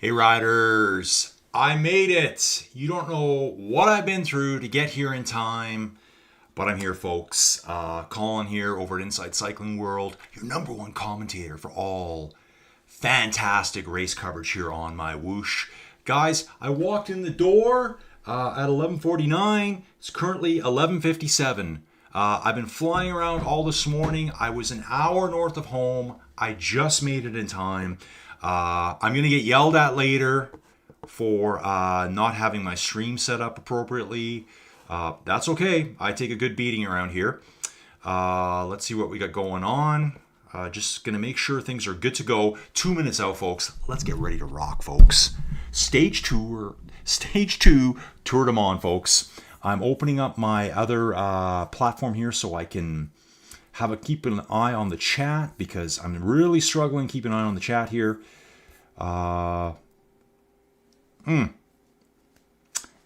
Hey riders, I made it. You don't know what I've been through to get here in time, but I'm here, folks. Colin here over at Inside Cycling World, your number one commentator for all fantastic race coverage here on MyWhoosh. Guys, I walked in the door at 11:49. It's currently 11:57. I've been flying around all this morning. I was an hour north of home. I just made it in time. I'm going to get yelled at later for not having my stream set up appropriately. That's okay. I take a good beating around here. Let's see what we got going on. Just going to make sure things are good to go. 2 minutes out, folks. Let's get ready to rock, folks. Stage 2 Tour du Monde, folks. I'm opening up my other platform here so I can keep an eye on the chat, because I'm really struggling keeping an eye on the chat here.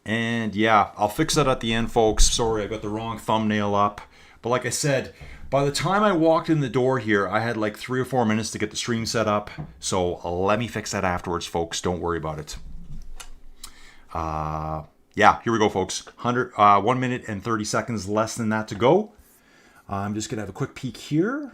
And yeah, I'll fix that at the end, folks. Sorry, I got the wrong thumbnail up. But like I said, by the time I walked in the door here, I had like 3 or 4 minutes to get the stream set up. So let me fix that afterwards, folks. Don't worry about it. Yeah, here we go, folks. 1 minute and 30 seconds less than that to go. I'm just going to have a quick peek here.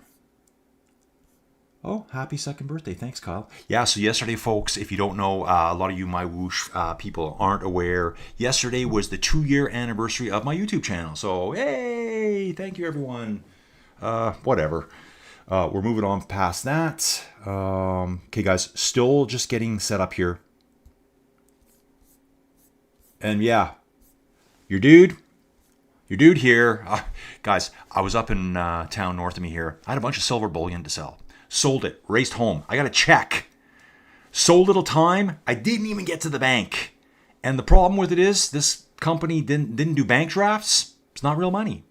Oh, happy second birthday. Thanks, Kyle. Yeah, so yesterday, folks, if you don't know, a lot of you MyWhoosh people aren't aware, yesterday was the 2-year anniversary of my YouTube channel. So, hey, thank you, everyone. Whatever. We're moving on past that. Okay, guys, still just getting set up here. And yeah, your dude here. Guys, I was up in town north of me here. I had a bunch of silver bullion to sell. Sold it, raced home. I got a check. So little time, I didn't even get to the bank. And the problem with it is, this company didn't do bank drafts. It's not real money.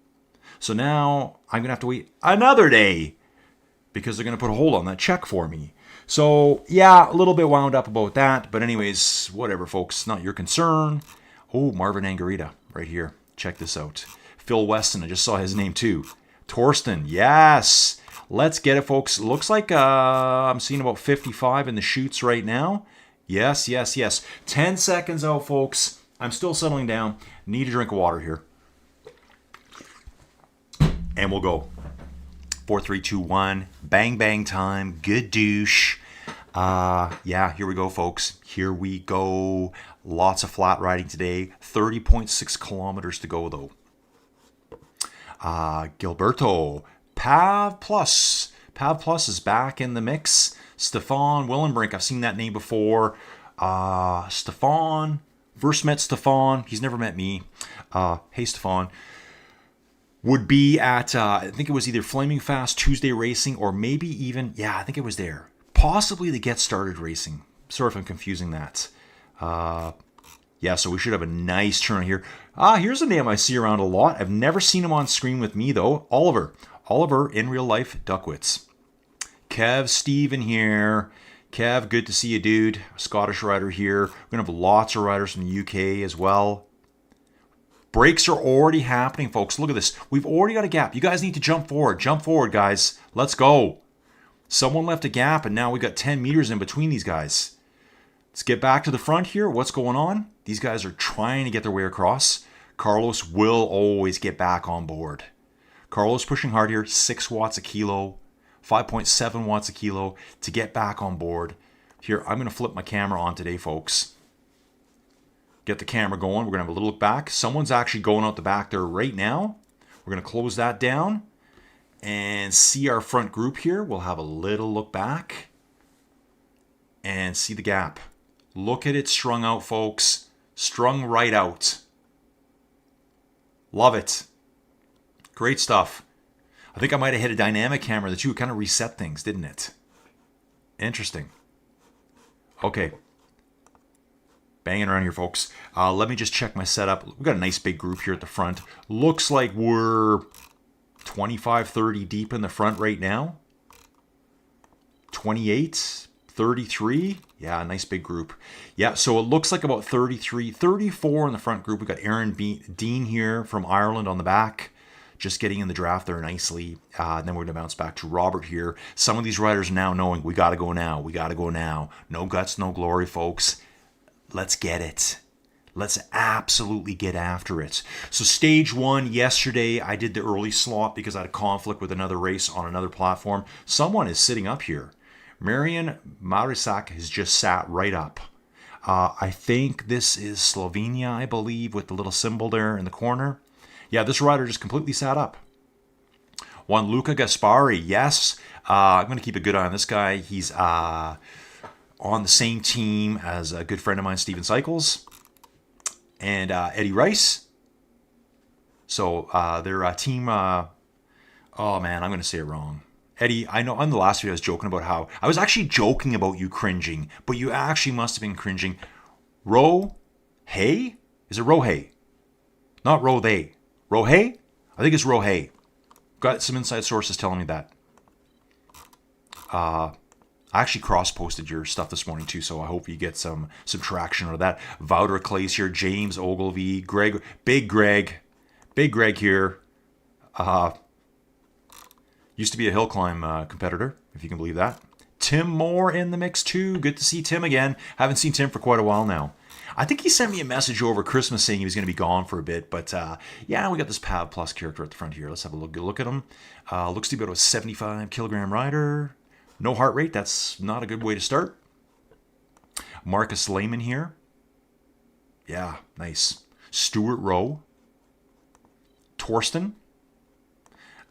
So now I'm going to have to wait another day because they're going to put a hold on that check for me. So yeah, a little bit wound up about that. But anyways, whatever, folks. Not your concern. Oh, Marvin Angarita right here. Check this out. Phil Weston, I just saw his name too. Torsten, yes. Let's get it, folks. Looks like I'm seeing about 55 in the chutes right now. Yes. 10 seconds out, folks. I'm still settling down. Need a drink of water here. And we'll go. 4, 3, 2, 1. Bang, bang time. Good douche. Yeah, here we go, folks. Here we go. Lots of flat riding today. 30.6 kilometers to go, though. Gilberto. Pav Plus is back in the mix. Stefan Willenbrink, I've seen that name before. Stefan, first met Stefan. He's never met me. Hey, Stefan. Would be at, I think it was either Flaming Fast Tuesday Racing, or maybe even, yeah, I think it was there. Possibly the Get Started Racing. Sorry if I'm confusing that. Yeah, so we should have a nice turn here. Here's a name I see around a lot. I've never seen him on screen with me, though. Oliver, in real life, Duckwitz. Kev, Steven here. Kev, good to see you, dude. Scottish rider here. We're going to have lots of riders from the UK as well. Breaks are already happening, folks. Look at this. We've already got a gap. You guys need to jump forward. Jump forward, guys. Let's go. Someone left a gap, and now we've got 10 meters in between these guys. Let's get back to the front here. What's going on? These guys are trying to get their way across. Carlos will always get back on board. Carlos pushing hard here, 6 watts a kilo, 5.7 watts a kilo to get back on board. Here, I'm going to flip my camera on today, folks. Get the camera going. We're going to have a little look back. Someone's actually going out the back there right now. We're going to close that down and see our front group here. We'll have a little look back and see the gap. Look at it strung out, folks. Strung right out. Love it. Great stuff. I think I might have hit a dynamic camera that you kind of reset things, didn't it? Interesting. Okay. Banging around here, folks. Let me just check my setup. We've got a nice big group here at the front. Looks like we're 25, 30 deep in the front right now. 28, 33. Yeah, nice big group. Yeah, so it looks like about 33, 34 in the front group. We've got Aaron Dean here from Ireland on the back. just getting in the draft there nicely. And then we're going to bounce back to Robert here. Some of these riders now knowing we got to go now. We got to go now. No guts, no glory, folks. Let's get it. Let's absolutely get after it. So stage 1 yesterday, I did the early slot because I had a conflict with another race on another platform. Someone is sitting up here. Marian Marisak has just sat right up. I think this is Slovenia, I believe, with the little symbol there in the corner. Yeah, this rider just completely sat up. One Luca Gaspari, yes. I'm going to keep a good eye on this guy. He's on the same team as a good friend of mine, Steven Cycles, and Eddie Rice. So their team, oh man, I'm going to say it wrong. Eddie, I know on the last video I was joking about how, I was actually joking about you cringing, but you actually must have been cringing. Rohay? Is it Rohay? Not Rohay. Rohay? I think it's Rohay. Got some inside sources telling me that. I actually cross-posted your stuff this morning too, so I hope you get some traction out of that. Wouter Claes here, James Ogilvy, Greg, Big Greg here. Used to be a hill climb competitor, if you can believe that. Tim Moore in the mix too. Good to see Tim again. Haven't seen Tim for quite a while now. I think he sent me a message over Christmas saying he was going to be gone for a bit. But yeah, we got this Pav Plus character at the front here. Let's have a good look at him. Looks to be about a 75 kilogram rider. No heart rate. That's not a good way to start. Marcus Lehman here. Yeah, nice. Stuart Rowe. Torsten.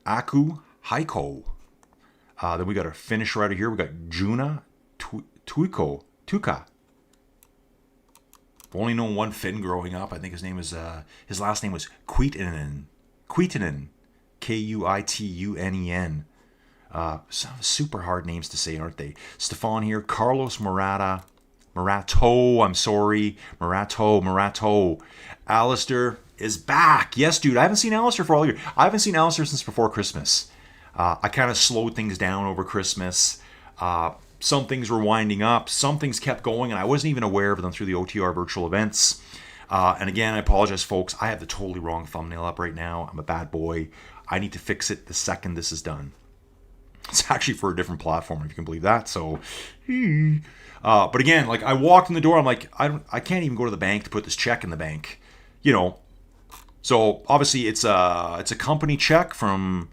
Aku Heiko. Then we got our Finnish rider here. We got Juna Tuka. I've only known one Finn growing up. I think his name was his last name was Kuitinen. Kuitinen. Some super hard names to say, aren't they? Stefan here. Carlos Marato. Alistair is back. Yes, dude. I haven't seen Alistair for all year. I haven't seen Alistair since before Christmas. I kind of slowed things down over Christmas. Some things were winding up. Some things kept going, and I wasn't even aware of them through the OTR virtual events. And again, I apologize, folks. I have the totally wrong thumbnail up right now. I'm a bad boy. I need to fix it the second this is done. It's actually for a different platform, if you can believe that. So, but again, like I walked in the door, I'm like, I can't even go to the bank to put this check in the bank, you know. So obviously, it's a company check from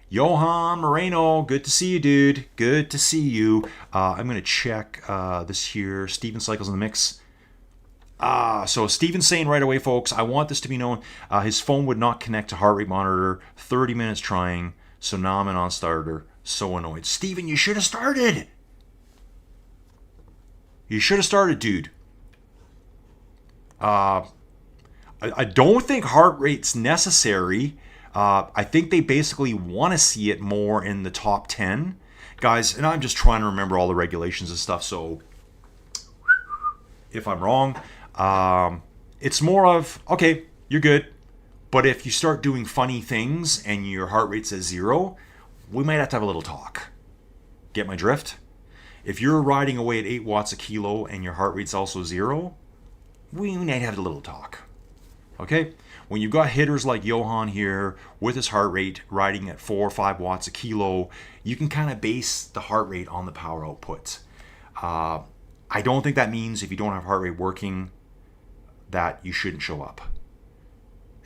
Johan Moreno. Good to see you, dude. Good to see you. I'm gonna check this here. Steven Cycles in the mix. So Steven's saying right away, folks, I want this to be known. His phone would not connect to heart rate monitor. 30 minutes trying. So now I'm a non-starter. So annoyed. Steven, you should have started. You should have started, dude. I don't think heart rate's necessary. I think they basically want to see it more in the top 10. Guys, and I'm just trying to remember all the regulations and stuff, so if I'm wrong, it's more of, okay, you're good. But if you start doing funny things and your heart rate says 0, we might have to have a little talk. Get my drift? If you're riding away at 8 watts a kilo and your heart rate's also 0, we might have a little talk. Okay? When you've got hitters like Johan here with his heart rate riding at 4 or 5 watts a kilo, you can kind of base the heart rate on the power output. I don't think that means if you don't have heart rate working that you shouldn't show up.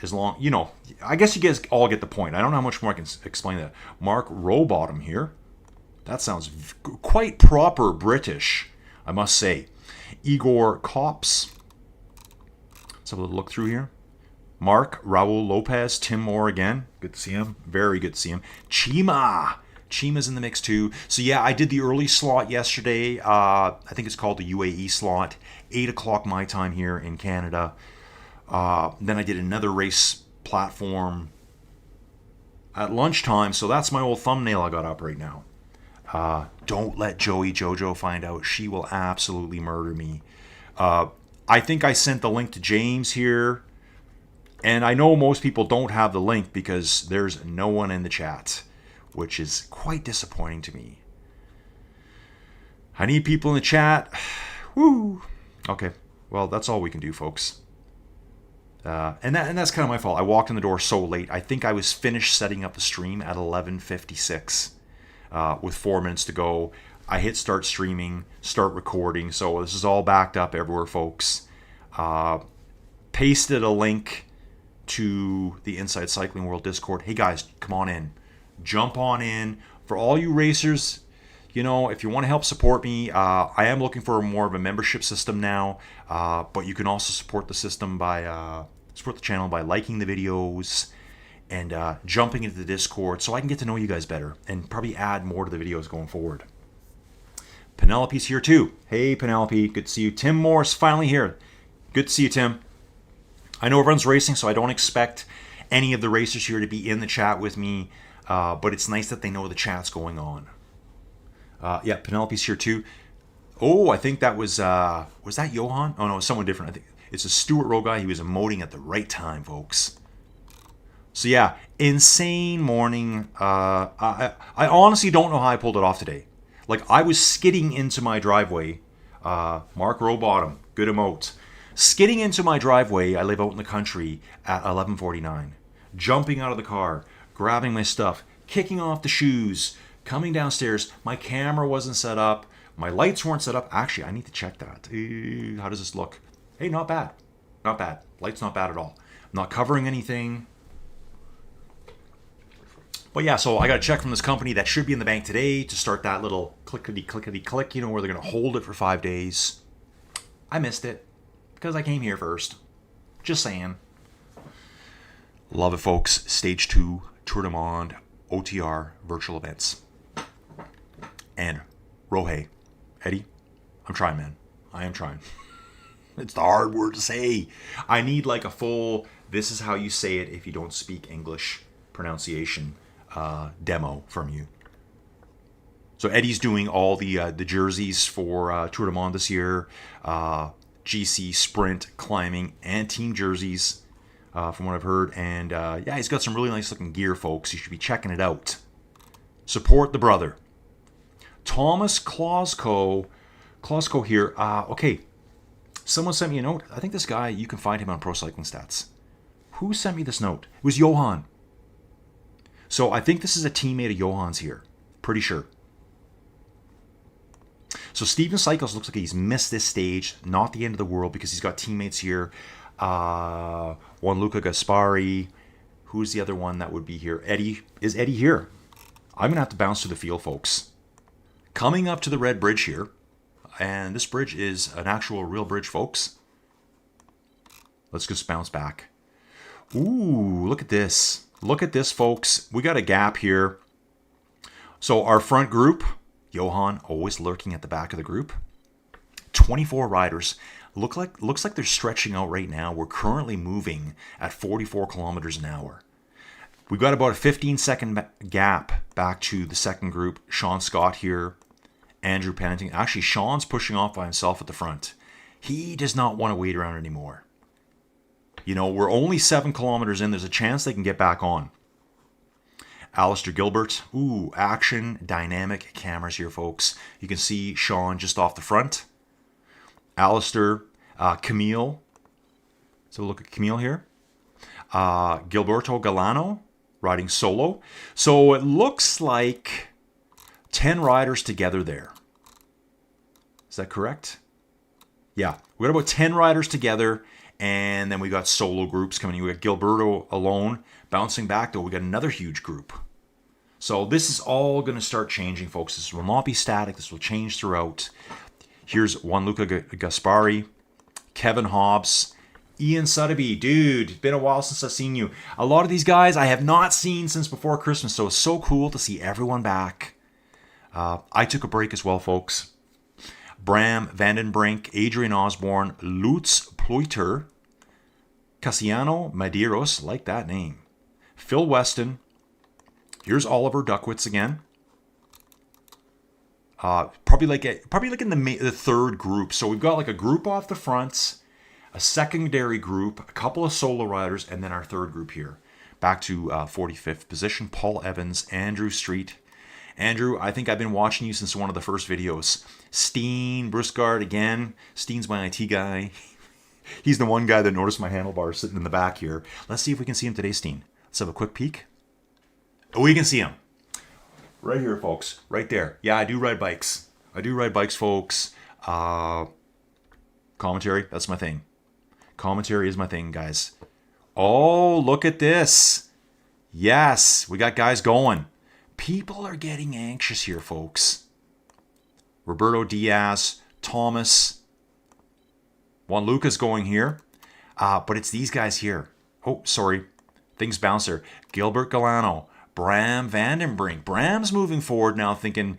As long, you know, I guess you guys all get the point. I don't know how much more I can explain that. Mark Rowbottom here. That sounds quite proper British, I must say. Igor Kops. Let's have a little look through here. Mark, Raul Lopez, Tim Moore again. Good to see him. Very good to see him. Chima's in the mix too. So yeah, I did the early slot yesterday. I think it's called the UAE slot. 8 o'clock my time here in Canada. Then I did another race platform at lunchtime. So that's my old thumbnail I got up right now. Don't let Joey Jojo find out. She will absolutely murder me. I think I sent the link to James here. And I know most people don't have the link because there's no one in the chat, which is quite disappointing to me. I need people in the chat. Woo! Okay, well, that's all we can do, folks. And that's kind of my fault. I walked in the door so late. I think I was finished setting up the stream at 11:56 with 4 minutes to go. I hit start streaming, start recording. So this is all backed up everywhere, folks. Pasted a link to the Inside Cycling World Discord. Hey guys, come on in. Jump on in. For all you racers, you know, if you want to help support me, I am looking for more of a membership system now. But you can also support the system by support the channel by liking the videos and jumping into the Discord so I can get to know you guys better and probably add more to the videos going forward. Penelope's here too. Hey Penelope, good to see you. Tim Morris finally here. Good to see you, Tim. I know everyone's racing, so I don't expect any of the racers here to be in the chat with me, but it's nice that they know the chat's going on. Yeah, Penelope's here too. Oh, I think that was that Johan? Oh no, it's someone different. I think it's a Stuart Rowe guy. He was emoting at the right time, folks. So yeah, insane morning. I honestly don't know how I pulled it off today. Like, I was skidding into my driveway. Mark Rowbottom, good emote. Skidding into my driveway, I live out in the country, at 11:49. Jumping out of the car, grabbing my stuff, kicking off the shoes, coming downstairs. My camera wasn't set up. My lights weren't set up. Actually, I need to check that. How does this look? Hey, not bad. Not bad. Light's not bad at all. I'm not covering anything. But yeah, so I got a check from this company that should be in the bank today to start that little clickety-clickety-click, you know, where they're going to hold it for 5 days. I missed it because I came here first. Just saying. Love it, folks. Stage 2, Tour du Monde, OTR, virtual events. And Rohe, Eddie, I'm trying, man. I am trying. It's the hard word to say. I need like a full, this is how you say it if you don't speak English pronunciation demo from you. So Eddie's doing all the jerseys for Tour du Monde this year. GC, sprint, climbing, and team jerseys from what I've heard. And yeah, he's got some really nice looking gear, folks. You should be checking it out. Support the brother. Thomas Klosko here. Okay, someone sent me a note. I think this guy, you can find him on Pro Cycling Stats. Who sent me this note? It was Johan. So I think this is a teammate of Johan's here. Pretty sure. So Steven Cycles looks like he's missed this stage. Not the end of the world because he's got teammates here. Gianluca Gaspari. Who's the other one that would be here? Eddie. Is Eddie here? I'm going to have to bounce to the field, folks. Coming up to the red bridge here. And this bridge is an actual real bridge, folks. Let's just bounce back. Ooh, look at this. Look at this, folks. We got a gap here. So our front group, Johan always lurking at the back of the group. 24 riders. Looks like they're stretching out right now. We're currently moving at 44 kilometers an hour. We've got about a 15-second gap back to the second group. Sean Scott here. Andrew Pennington. Actually, Sean's pushing off by himself at the front. He does not want to wait around anymore. You know, we're only 7 kilometers in. There's a chance they can get back on. Alistair Gilbert. Ooh, action, dynamic cameras here, folks. You can see Sean just off the front. Alistair, Camille. So look at Camille here. Gilberto Galano riding solo. So it looks like 10 riders together there. Is that correct? Yeah, we got about 10 riders together. And then we got solo groups coming in. We got Gilberto alone. Bouncing back, though, we got another huge group. So this is all going to start changing, folks. This will not be static. This will change throughout. Here's Gianluca Gaspari, Kevin Hobbs, Ian Sotheby. Dude, it's been a while since I've seen you. A lot of these guys I have not seen since before Christmas, so it's so cool to see everyone back. I took a break as well, folks. Bram Vandenbrink, Adrian Osborne, Lutz Ploiter, Cassiano Madeiros, like that name. Phil Weston. Here's Oliver Duckwitz again. Probably like in the third group. So we've got like a group off the front, a secondary group, a couple of solo riders, and then our third group here. Back to 45th position. Paul Evans, Andrew Street. Andrew, I think I've been watching you since one of the first videos. Steen Brusgaard again. Steen's my IT guy. He's the one guy that noticed my handlebar sitting in the back here. Let's see if we can see him today, Steen. Let's have a quick peek. Oh, we can see him. Right here, folks. Right there. Yeah, I do ride bikes. Folks. Commentary, that's my thing. Commentary is my thing, guys. Oh, look at this. Yes, we got guys going. People are getting anxious here, folks. Roberto Diaz, Thomas. Juan Lucas going here. But it's these guys here. Oh, sorry. Things bounce there. Gilbert Galano. Bram Vandenbrink. Bram's moving forward now thinking,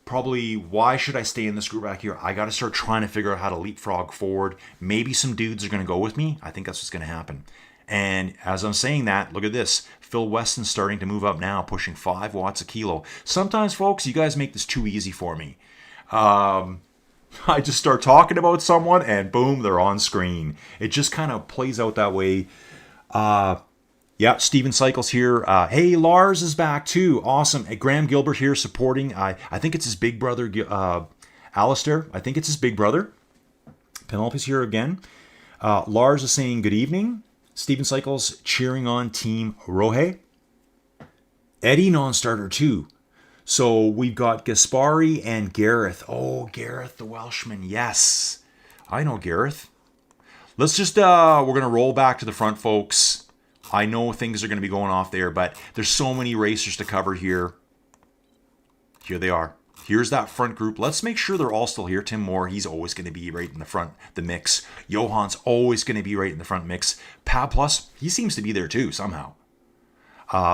probably why should I stay in this group back here? I got to start trying to figure out how to leapfrog forward. Maybe some dudes are going to go with me. I think that's what's going to happen. And as I'm saying that, look at this. Phil Weston's starting to move up now, pushing 5 watts a kilo. Sometimes, folks, you guys make this too easy for me. I just start talking about someone and boom, they're on screen. It just kind of plays out that way. Yeah, Steven Cycles here. Hey, Lars is back too. Awesome. Hey, Graham Gilbert here supporting. I think it's his big brother, Alistair. I think it's his big brother. Penelope's here again. Lars is saying good evening. Steven Cycles cheering on Team Rohe. Eddie non-starter too. So we've got Gaspari and Gareth. Oh, Gareth the Welshman. Yes. I know Gareth. Let's just, we're going to roll back to the front, folks. I know things are going to be going off there, but there's so many racers to cover here. Here they are. Here's that front group. Let's make sure they're all still here. Tim Moore, he's always going to be right in the front, the mix. Johan's always going to be right in the front mix. Pab Plus, he seems to be there too, somehow.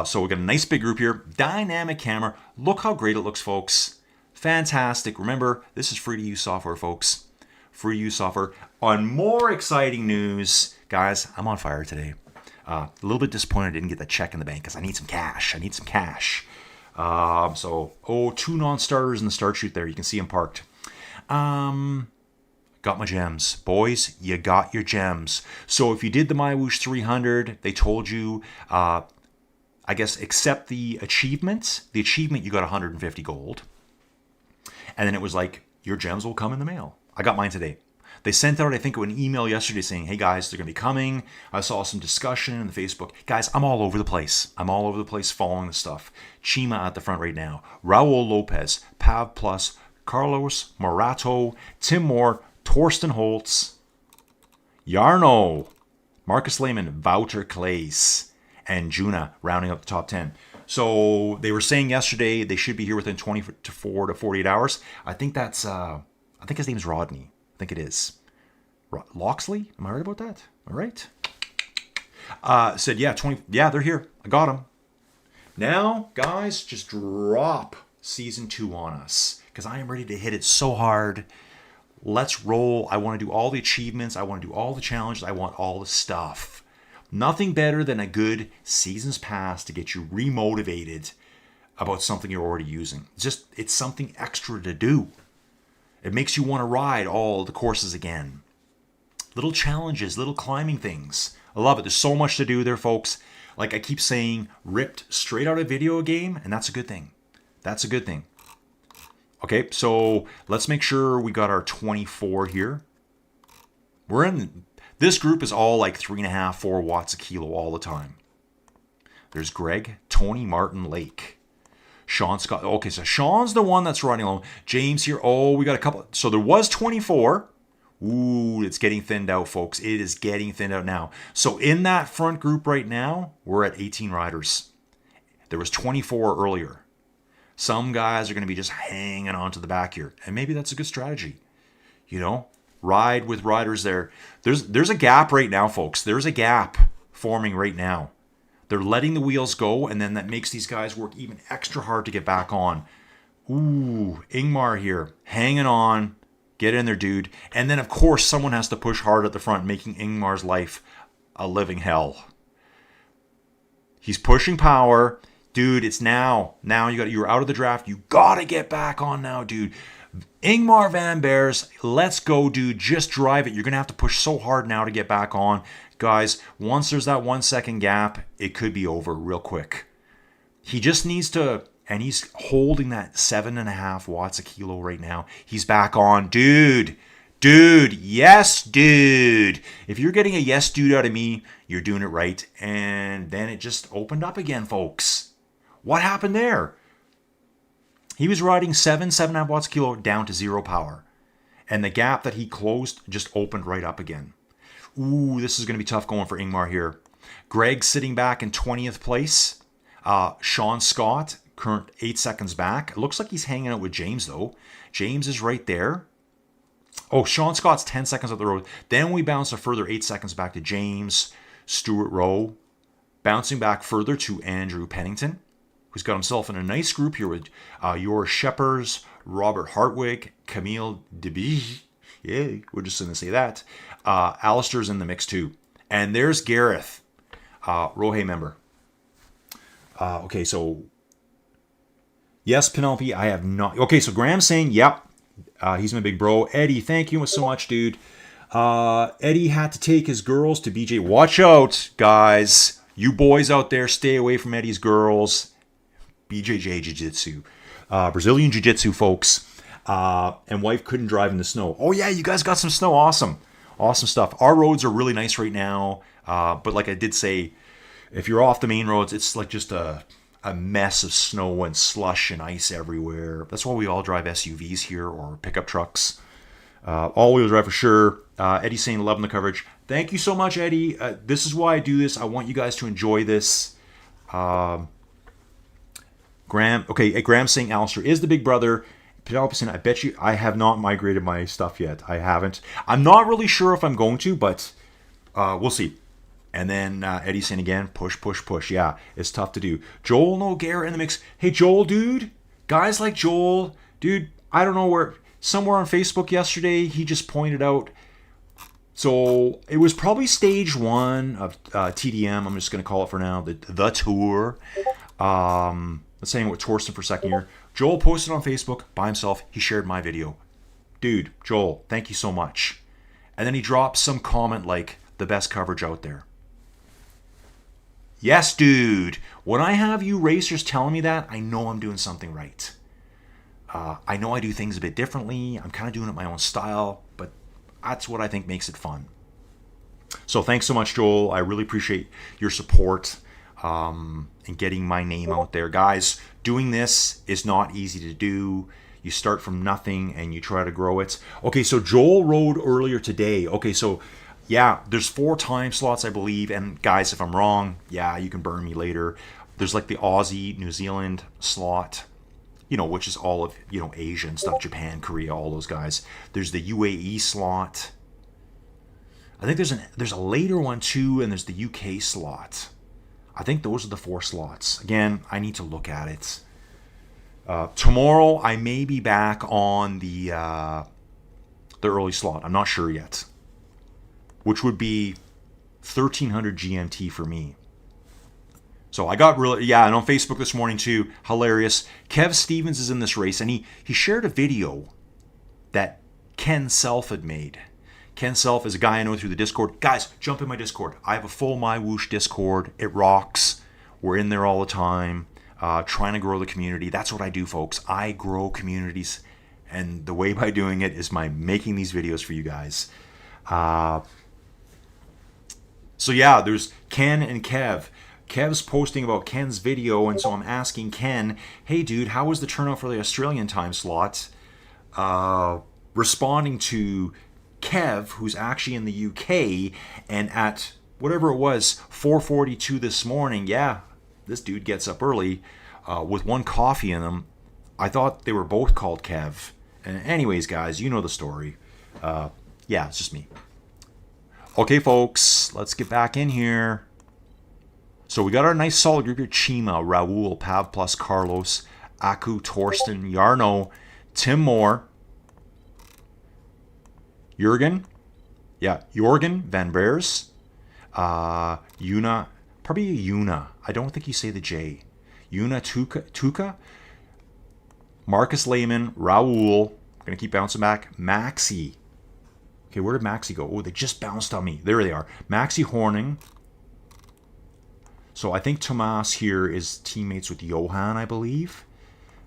So we've got a nice big group here. Dynamic camera. Look how great it looks, folks. Fantastic. Remember, this is free-to-use software, folks. Free-to-use software. On more exciting news, guys, I'm on fire today. A little bit disappointed I didn't get the check in the bank because I need some cash. So 2 non-starters in the start chute there. You can see them parked. Got my gems. Boys, you got your gems. So if you did the MyWhoosh 300, they told you, I guess, accept the achievement. The achievement, you got 150 gold. And then it was like, your gems will come in the mail. I got mine today. They sent out, I think, an email yesterday saying, hey guys, they're going to be coming. I saw some discussion in the Facebook. Guys, I'm all over the place. Following the stuff. Chima at the front right now. Raul Lopez, Pav Plus, Carlos Morato, Tim Moore, Torsten Holtz, Jarno, Marcus Lehman, Wouter Claes, and Juna rounding up the top 10. So they were saying yesterday they should be here within 24 to 48 hours. I think his name is Rodney. I think it is. Loxley? Am I right about that? All right. Said, yeah, they're here. I got them. Now, guys, just drop Season 2 on us because I am ready to hit it so hard. Let's roll. I want to do all the achievements. I want to do all the challenges. I want all the stuff. Nothing better than a good Seasons Pass to get you remotivated about something you're already using. It's something extra to do. It makes you want to ride all the courses again. Little challenges, little climbing things. I love it. There's so much to do there, folks. Like I keep saying, ripped straight out of video game, and that's a good thing. Okay, so let's make sure we got our 24 here. This group is all like 3.5, 4 watts a kilo all the time. There's Greg, Tony, Martin, Lake. Sean Scott. Okay, so Sean's the one that's running alone. James here. Oh, we got a couple. So there was 24. Ooh, it's getting thinned out, folks. It is getting thinned out now. So in that front group right now, we're at 18 riders. There was 24 earlier. Some guys are going to be just hanging on to the back here. And maybe that's a good strategy. Ride with riders there. There's a gap right now, folks. There's a gap forming right now. They're letting the wheels go, and then that makes these guys work even extra hard to get back on. Ooh, Ingmar here, hanging on. Get in there, dude. And then, of course, someone has to push hard at the front, making Ingmar's life a living hell. He's pushing power. Dude, it's now. Now you're out of the draft. You got to get back on now, dude. Ingmar Van Beers, let's go, dude. Just drive it. You're going to have to push so hard now to get back on. Guys, once there's that 1 second gap, it could be over real quick. He just needs to, and he's holding that 7.5 watts a kilo right now. He's back on. Dude, Dude, yes, dude. If you're getting a yes, dude out of me, you're doing it right. And then it just opened up again, folks. What happened there? He was riding 7.5 watts a kilo down to 0 power. And the gap that he closed just opened right up again. Ooh, this is going to be tough going for Ingmar here. Greg sitting back in 20th place. Sean Scott, current 8 seconds back. It looks like he's hanging out with James, though. James is right there. Oh, Sean Scott's 10 seconds up the road. Then we bounce a further 8 seconds back to James, Stuart Rowe. Bouncing back further to Andrew Pennington, who's got himself in a nice group here with Yours Sheppers, Robert Hartwig, Camille Debie. Yeah, we're just going to say that. Alistair's in the mix too. And there's Gareth, Rohe member. Okay, so yes, Penelope, I have not. Okay, so Graham's saying, yep, he's my big bro. Eddie, thank you so much, dude. Eddie had to take his girls to BJ. Watch out, guys. You boys out there, stay away from Eddie's girls. BJJ Jiu-Jitsu. Brazilian Jiu-Jitsu, folks. And wife couldn't drive in the snow. Oh, yeah, you guys got some snow. Awesome. Awesome stuff. Our roads are really nice right now. But like I did say, if you're off the main roads, it's like just a mess of snow and slush and ice everywhere. That's why we all drive SUVs here or pickup trucks. All-wheel drive for sure. Eddie's saying loving the coverage. Thank you so much, Eddie. This is why I do this. I want you guys to enjoy this. Graham, okay, Graham's saying Alistair is the big brother. Penelope saying, I bet you I have not migrated my stuff yet. I haven't. I'm not really sure if I'm going to, but we'll see. And then Eddie saying again, push, push, push. Yeah, it's tough to do. Joel Noguera in the mix. Hey, Joel, dude. Guys like Joel. Dude, I don't know where. Somewhere on Facebook yesterday, he just pointed out. So it was probably stage 1 of TDM. I'm just going to call it for now. The tour. Let's say with Torsten for second year. Joel posted on Facebook by himself. He shared my video. Dude, Joel, thank you so much. And then he dropped some comment like, the best coverage out there. Yes, dude. When I have you racers telling me that, I know I'm doing something right. I know I do things a bit differently. I'm kind of doing it my own style, but that's what I think makes it fun. So thanks so much, Joel. I really appreciate your support and getting my name out there. Guys, doing this is not easy to do. You start from nothing and you try to grow it. Okay, so Joel rode earlier today. Okay, so yeah, there's 4 time slots, I believe. And guys, if I'm wrong, yeah, you can burn me later. There's like the Aussie, New Zealand slot, you know, which is all of, you know, Asia and stuff, Japan, Korea, all those guys. There's the UAE slot. I think there's a later one too, and there's the UK slot. I think those are the 4 slots. Again, I need to look at it. Tomorrow, I may be back on the early slot. I'm not sure yet. Which would be 1300 GMT for me. So I got really, yeah, and on Facebook this morning too, hilarious. Kev Stevens is in this race, and he shared a video that Ken Self had made. Ken Self is a guy I know through the Discord. Guys, jump in my Discord. I have a full MyWhoosh Discord. It rocks. We're in there all the time, trying to grow the community. That's what I do, folks. I grow communities, and the way by doing it is by making these videos for you guys. So yeah, there's Ken and Kev. Kev's posting about Ken's video, and so I'm asking Ken, hey dude, how was the turnout for the Australian time slot? Responding to Kev, who's actually in the UK, and at whatever it was, 4:42 this morning, yeah, this dude gets up early with 1 coffee in him. I thought they were both called Kev. And anyways, guys, you know the story. Yeah, it's just me. Okay, folks, let's get back in here. So we got our nice solid group here. Chima, Raul, Pav Plus, Carlos, Aku, Torsten, Yarno, Tim Moore, Jurgen, Van Beers, Yuna, probably Yuna. I don't think you say the J. Yuna Tuka, Marcus Lehman, Raul. I'm going to keep bouncing back. Maxi. Okay, where did Maxi go? Oh, they just bounced on me. There they are. Maxi Horning. So I think Tomas here is teammates with Johan, I believe.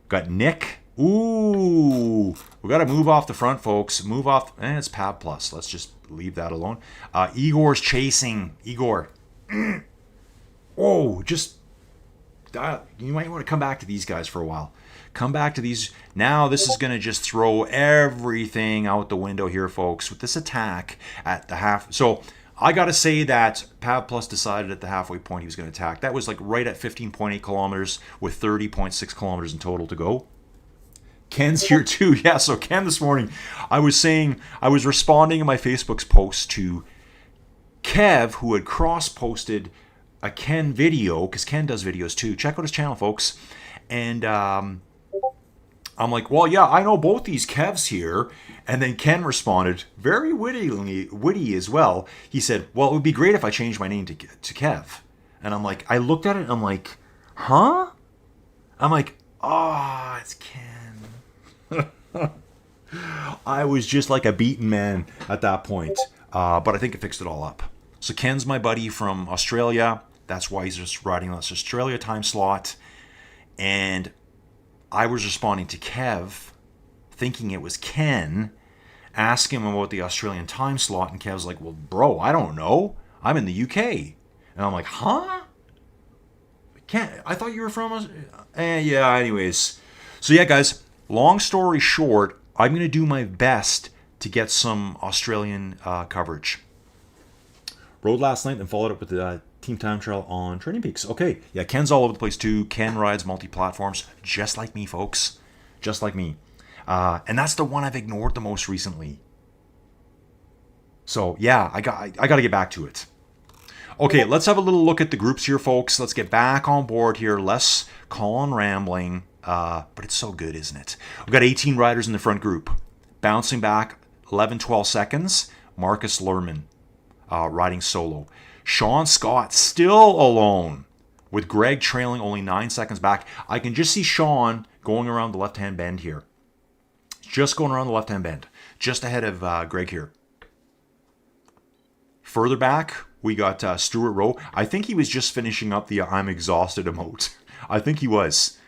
Got Nick. Ooh, we got to move off the front, folks. Move off. It's Pav Plus. Let's just leave that alone. Igor's chasing. Igor. Oh, just... you might want to come back to these guys for a while. Come back to these. Now this is going to just throw everything out the window here, folks, with this attack at the half. So I got to say that Pav Plus decided at the halfway point he was going to attack. That was like right at 15.8 kilometers with 30.6 kilometers in total to go. Ken's here too. Yeah, so Ken this morning, I was responding in my Facebook's post to Kev, who had cross-posted a Ken video, because Ken does videos too. Check out his channel, folks. And I'm like, well, yeah, I know both these Kevs here. And then Ken responded, very witty as well. He said, well, it would be great if I changed my name to Kev. And I'm like, I looked at it and I'm like, huh? I'm like, oh, it's Ken. I was just like a beaten man at that point. But I think it fixed it all up. So Ken's my buddy from Australia. That's why he's just riding on this Australia time slot. And I was responding to Kev, thinking it was Ken, asking him about the Australian time slot. And Kev's like, well, bro, I don't know. I'm in the UK. And I'm like, huh? Ken, I thought you were from... yeah, anyways. So yeah, guys, long story short, I'm going to do my best to get some Australian coverage. Rode last night and followed up with the Team Time Trial on Training Peaks. Okay, yeah, Ken's all over the place too. Ken rides multi-platforms, just like me, folks. Just like me. And that's the one I've ignored the most recently. So, yeah, I got to get back to it. Okay, let's have a little look at the groups here, folks. Let's get back on board here. Less Colin rambling. But it's so good, isn't it? We've got 18 riders in the front group. Bouncing back 11-12 seconds, Marcus Lerman riding solo. Sean Scott still alone, with Greg trailing only 9 seconds back. I can just see Sean going around the left-hand bend here. Just going around the left-hand bend. Just ahead of Greg here. Further back, we got Stuart Rowe. I think he was just finishing up the I'm exhausted emote. I think he was.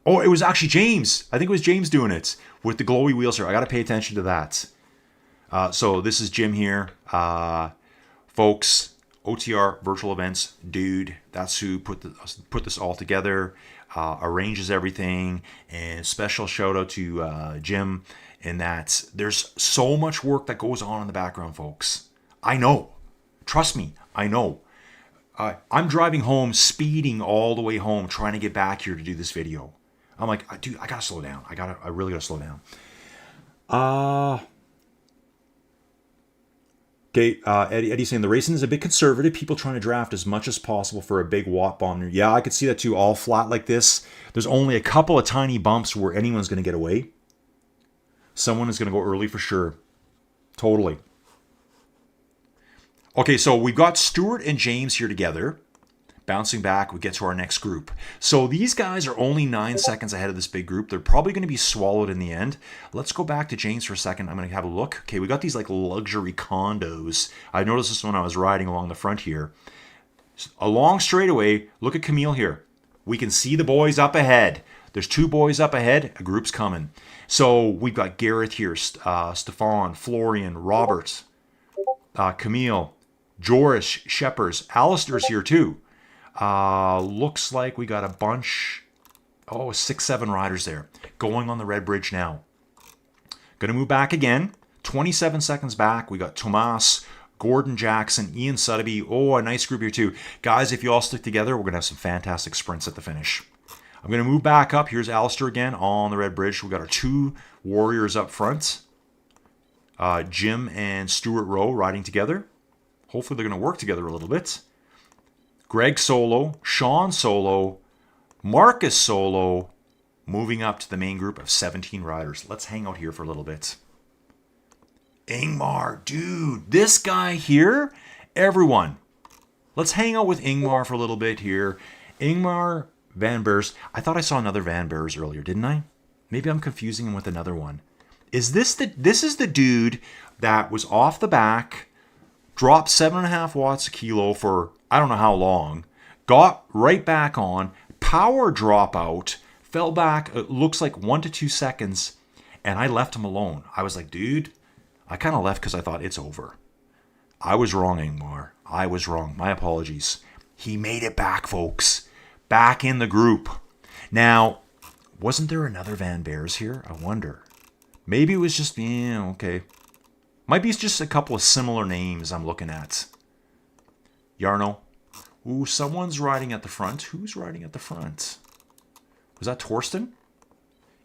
Oh, it was actually James. I think it was James doing it with the glowy wheels here. I got to pay attention to that. So this is Jim here. Folks, OTR virtual events, dude. That's who put this all together, arranges everything. And special shout out to Jim in that there's so much work that goes on in the background, folks. I know. Trust me, I know. I'm driving home, speeding all the way home, trying to get back here to do this video. I'm like, dude, I gotta slow down. I really gotta slow down. Okay, Eddie's saying the racing is a bit conservative. People trying to draft as much as possible for a big watt bomb. Yeah, I could see that too. All flat like this. There's only a couple of tiny bumps where anyone's going to get away. Someone is going to go early for sure. Totally. Okay, so we've got Stuart and James here together. Bouncing back, we get to our next group. So these guys are only 9 seconds ahead of this big group. They're probably going to be swallowed in the end. Let's go back to James for a second. I'm going to have a look. Okay, we got these like luxury condos. I noticed this when I was riding along the front here. Along straightaway, look at Camille here. We can see the boys up ahead. There's two boys up ahead. A group's coming. So we've got Gareth here, Stefan, Florian, Robert, Camille, Joris, Sheppers. Alistair's here too. Looks like we got a bunch, 6-7 riders there. Going on the red bridge now. Gonna move back again. 27 seconds back. We got Tomas, Gordon Jackson, Ian Sutterby. Oh, a nice group here too. Guys, if you all stick together, we're gonna have some fantastic sprints at the finish. I'm gonna move back up. Here's Alistair again on the red bridge. We got our two warriors up front. Jim and Stuart Rowe riding together. Hopefully they're gonna work together a little bit. Greg solo, Sean solo, Marcus solo, moving up to the main group of 17 riders. Let's hang out here for a little bit. Ingmar, dude, this guy here, everyone. Let's hang out with Ingmar for a little bit here. Ingmar Van Beers. I thought I saw another Van Beers earlier, didn't I? Maybe I'm confusing him with another one. This is the dude that was off the back, dropped 7.5 watts a kilo for I don't know how long, got right back on, power dropout, fell back, it looks like 1 to 2 seconds, and I left him alone. I was like, dude, I kind of left because I thought it's over. I was wrong, Ingmar. I was wrong. My apologies. He made it back, folks. Back in the group. Now, wasn't there another Van Bears here? I wonder. Maybe it was just, okay. Might be just a couple of similar names I'm looking at. Jarno. Ooh, someone's riding at the front. Who's riding at the front? Was that Torsten?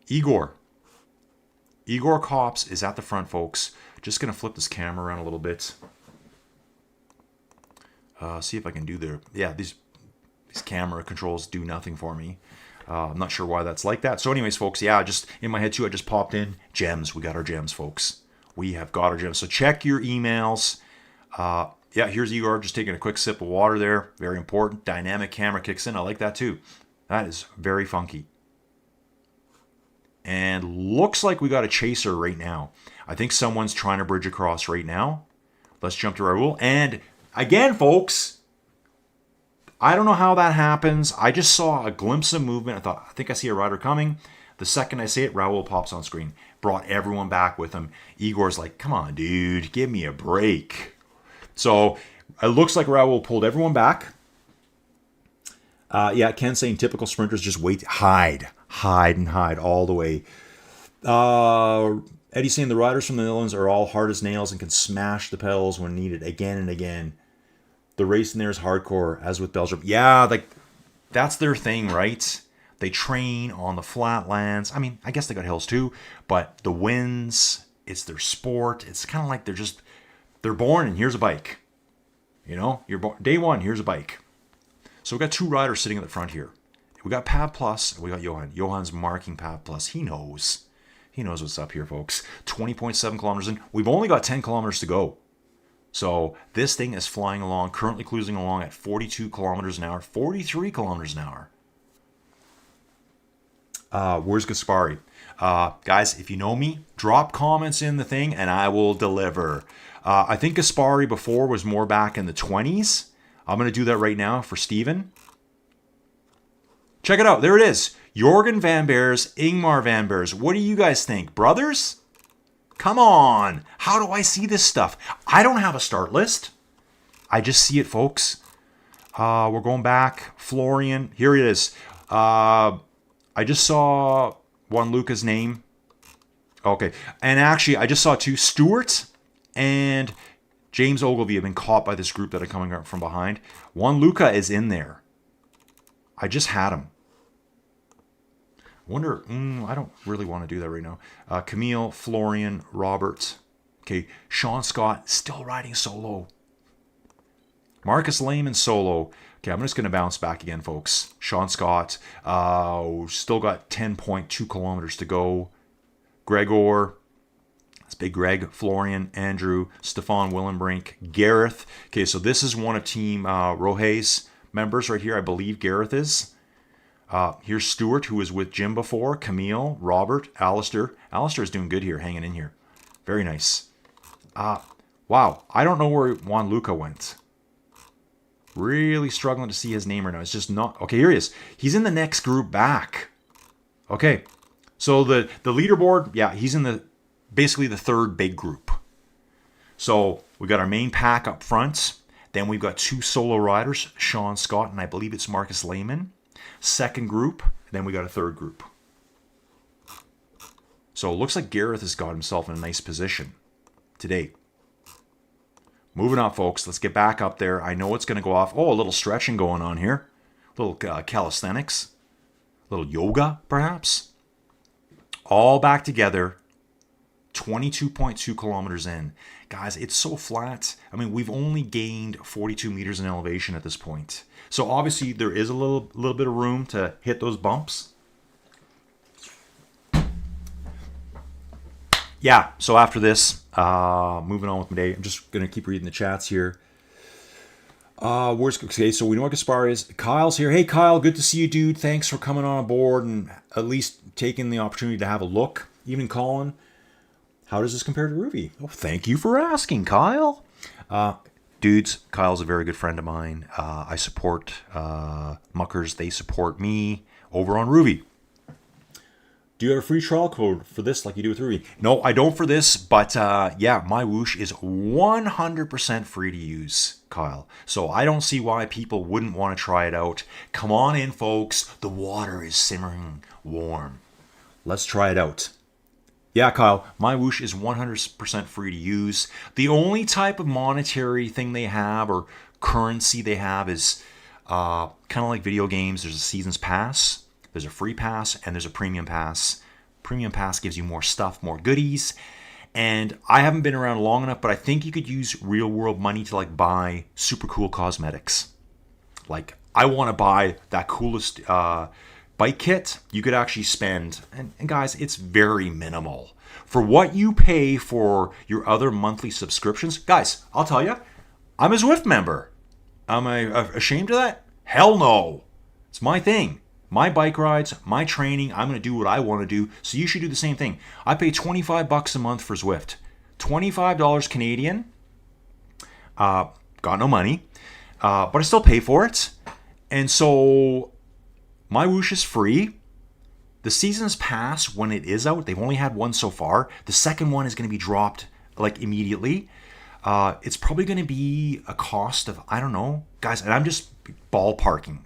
Igor. Igor Kops is at the front, folks. Just going to flip this camera around a little bit. See if I can do these camera controls do nothing for me. I'm not sure why that's like that. So anyways, folks, just in my head too, I just popped in. Gems. We got our gems, folks. We have got our gems. So check your emails. Here's Igor just taking a quick sip of water there. Very important. Dynamic camera kicks in. I like that too. That is very funky. And looks like we got a chaser right now. I think someone's trying to bridge across right now. Let's jump to Raul. And again, folks, I don't know how that happens. I just saw a glimpse of movement. I think I see a rider coming. The second I see it, Raul pops on screen. Brought everyone back with him. Igor's like, come on, dude, give me a break. So it looks like Raul pulled everyone back. Ken saying typical sprinters just wait, hide all the way. Eddie saying the riders from the Netherlands are all hard as nails and can smash the pedals when needed again and again. The racing there is hardcore, as with Belgium. Yeah, that's their thing, right? They train on the flatlands. I mean, I guess they got hills too, but the winds, it's their sport. It's kind of like they're born and here's a bike. You're born day one, here's a bike. So we got 2 riders sitting at the front here. We got Pav Plus and we got Johan. Johan's marking Pav Plus. He knows what's up here, folks. 20.7 kilometers in. We've only got 10 kilometers to go. So this thing is flying along, currently cruising along at 42 kilometers an hour, 43 kilometers an hour. Where's Gaspari? Guys, if you know me, drop comments in the thing and I will deliver. I think Gaspari before was more back in the 20s. I'm going to do that right now for Steven. Check it out. There it is. Jorgen Van Beers, Ingmar Van Beers. What do you guys think? Brothers? Come on. How do I see this stuff? I don't have a start list. I just see it, folks. We're going back. Florian. Here it is. I just saw Juan Luca's name. Okay. And actually, I just saw 2. Stewart and James Ogilvy have been caught by this group that are coming up from behind. Juan Luca is in there. I just had him. Wonder, I don't really want to do that right now. Camille, Florian, Robert. Okay, Sean Scott still riding solo. Marcus Lehman solo. Okay, I'm just going to bounce back again, folks. Sean Scott. Still got 10.2 kilometers to go. Gregor. That's Big Greg. Florian, Andrew, Stefan Willenbrink, Gareth. Okay, so this is one of Team Rohe's members right here. I believe Gareth is. Here's Stuart, who was with Jim before. Camille, Robert, Alistair. Alistair is doing good here, hanging in here. Very nice. Wow, I don't know where Juan Luca went. Really struggling to see his name right now. It's just not... Okay, here he is. He's in the next group back. Okay, so the leaderboard, he's in basically the third big group. So we got our main pack up front. Then we've got 2 solo riders, Sean Scott, and I believe it's Marcus Lehman. Second group, then we got a third group. So it looks like Gareth has got himself in a nice position today. Moving on, folks. Let's get back up there. I know it's going to go off. Oh, a little stretching going on here. A little calisthenics. A little yoga, perhaps. All back together. 22.2 kilometers in. Guys, it's so flat. I mean, we've only gained 42 meters in elevation at this point. So obviously there is a little bit of room to hit those bumps. Yeah, so after this, moving on with my day, I'm just going to keep reading the chats here. Okay, so we know what Gaspar is. Kyle's here. Hey, Kyle, good to see you, dude. Thanks for coming on board and at least taking the opportunity to have a look. Even Colin, how does this compare to Ruby? Oh, thank you for asking, Kyle. Dudes, Kyle's a very good friend of mine. I support Muckers. They support me over on Ruby. Do you have a free trial code for this like you do with Ruby? No, I don't for this, but yeah, MyWhoosh is 100% free to use, Kyle. So I don't see why people wouldn't want to try it out. Come on in, folks. The water is simmering warm. Let's try it out. Yeah, Kyle, MyWhoosh is 100% free to use. The only type of monetary thing they have or currency they have is kind of like video games. There's a season's pass. There's a free pass and there's a premium pass. Premium pass gives you more stuff, more goodies. And I haven't been around long enough, but I think you could use real world money to like buy super cool cosmetics. Like I want to buy that coolest bike kit. You could actually spend, and guys, it's very minimal. For what you pay for your other monthly subscriptions, guys, I'll tell you, I'm a Zwift member. Am I ashamed of that? Hell no. It's my thing. My bike rides, my training, I'm going to do what I want to do, so you should do the same thing. I pay $25 a month for Zwift. $25 Canadian. Got no money, but I still pay for it. And so MyWhoosh is free. The season's pass, when it is out, they've only had one so far. The second one is going to be dropped like immediately. It's probably going to be a cost of, I don't know, guys, and I'm just ballparking.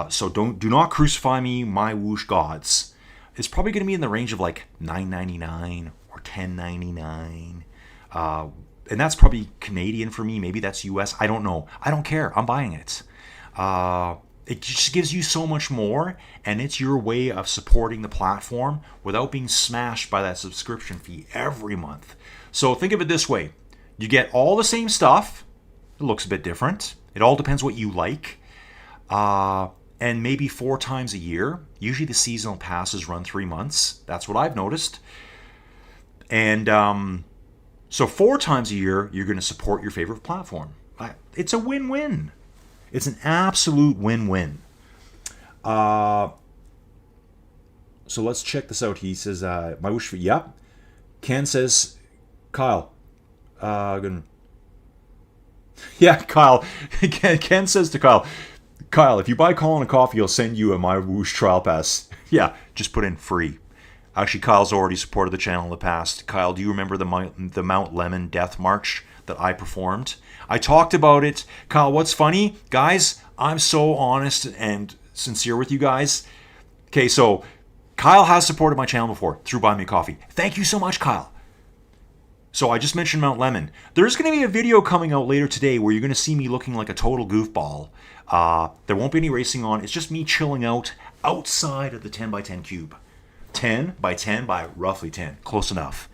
So do not crucify me, MyWhoosh gods. It's probably going to be in the range of like $9.99 or $10.99. And that's probably Canadian for me. Maybe that's US. I don't know. I don't care. I'm buying it. It just gives you so much more, and it's your way of supporting the platform without being smashed by that subscription fee every month. So think of it this way. You get all the same stuff. It looks a bit different. It all depends what you like. And maybe 4 times a year. Usually the seasonal passes run 3 months. That's what I've noticed. And so 4 times a year, you're going to support your favorite platform. It's a win-win. It's an absolute win-win. So let's check this out. He says, MyWhoosh, yep. Ken says, Kyle. Yeah, Kyle. Ken says to Kyle, if you buy Colin a coffee, he'll send you a MyWhoosh trial pass. Yeah, just put in free. Actually, Kyle's already supported the channel in the past. Kyle, do you remember the Mount Lemon Death March that I performed? I talked about it. Kyle, what's funny? Guys, I'm so honest and sincere with you guys. Okay, so Kyle has supported my channel before through Buy Me a Coffee. Thank you so much, Kyle. So I just mentioned Mount Lemon. There's going to be a video coming out later today where you're going to see me looking like a total goofball. There won't be any racing on. It's just me chilling out outside of the 10x10 cube. 10 by 10 by roughly 10. Close enough.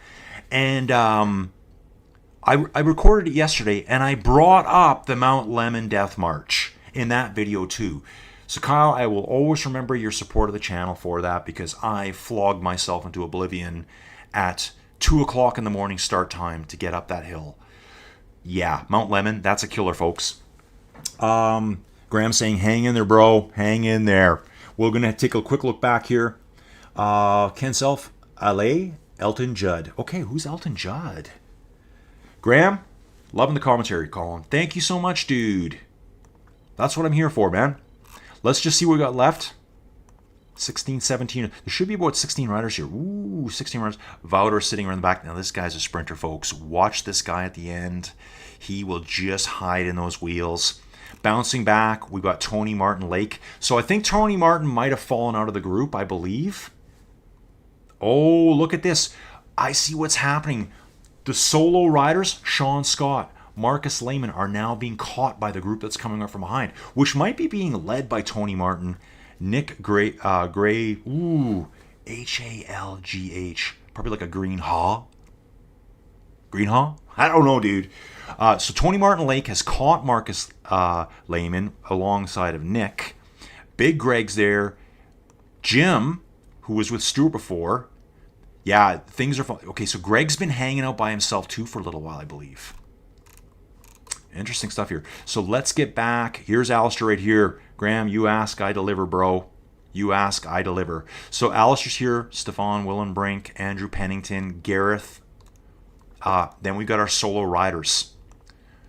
And I recorded it yesterday, and I brought up the Mount Lemon Death March in that video too. So Kyle, I will always remember your support of the channel for that, because I flogged myself into oblivion at 2 o'clock in the morning start time to get up that hill. Yeah, Mount Lemon, that's a killer, folks. Graham saying, hang in there, bro. Hang in there. We're going to take a quick look back here. Ken Self, Ale, Elton Judd. Okay, who's Elton Judd? Graham, loving the commentary, Colin. Thank you so much, dude. That's what I'm here for, man. Let's just see what we got left. 16, 17. There should be about 16 riders here. Ooh, 16 riders. Wouter sitting around the back. Now, this guy's a sprinter, folks. Watch this guy at the end. He will just hide in those wheels. Bouncing back, we've got Tony Martin Lake. So I think Tony Martin might have fallen out of the group, I believe. Oh, look at this. I see what's happening. The solo riders, Sean Scott, Marcus Lehman, are now being caught by the group that's coming up from behind, which might be being led by Tony Martin, Nick Gray, ooh, Halgh, probably like a green haw. Green haw? I don't know, dude. So Tony Martin Lake has caught Marcus Lehman alongside of Nick. Big Greg's there. Jim, who was with Stuart before. Yeah, things are fun. Okay, so Greg's been hanging out by himself too for a little while, I believe. Interesting stuff here. So let's get back. Here's Alistair right here. Graham, you ask, I deliver, bro. You ask, I deliver. So Alistair's here. Stefan Willenbrink, Andrew Pennington, Gareth. Then we've got our solo riders.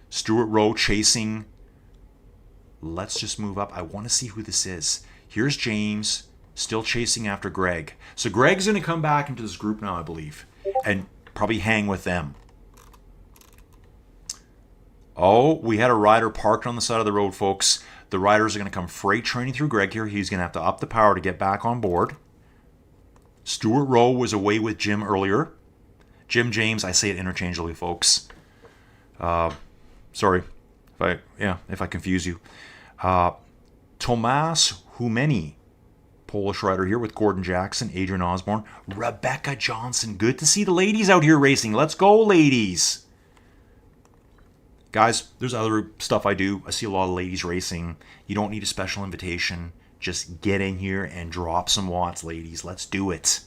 Stuart Rowe chasing. Let's just move up. I want to see who this is. Here's James. Still chasing after Greg. So Greg's going to come back into this group now, I believe, and probably hang with them. Oh, we had a rider parked on the side of the road, folks. The riders are going to come freight training through Greg here. He's going to have to up the power to get back on board. Stuart Rowe was away with Jim earlier. Jim James, I say it interchangeably, folks. Sorry if I confuse you. Tomas Humeni, Polish rider here with Gordon Jackson, Adrian Osborne, Rebecca Johnson. Good to see the ladies out here racing. Let's go, ladies. Guys, there's other stuff I do. I see a lot of ladies racing. You don't need a special invitation. Just get in here and drop some watts, ladies. Let's do it.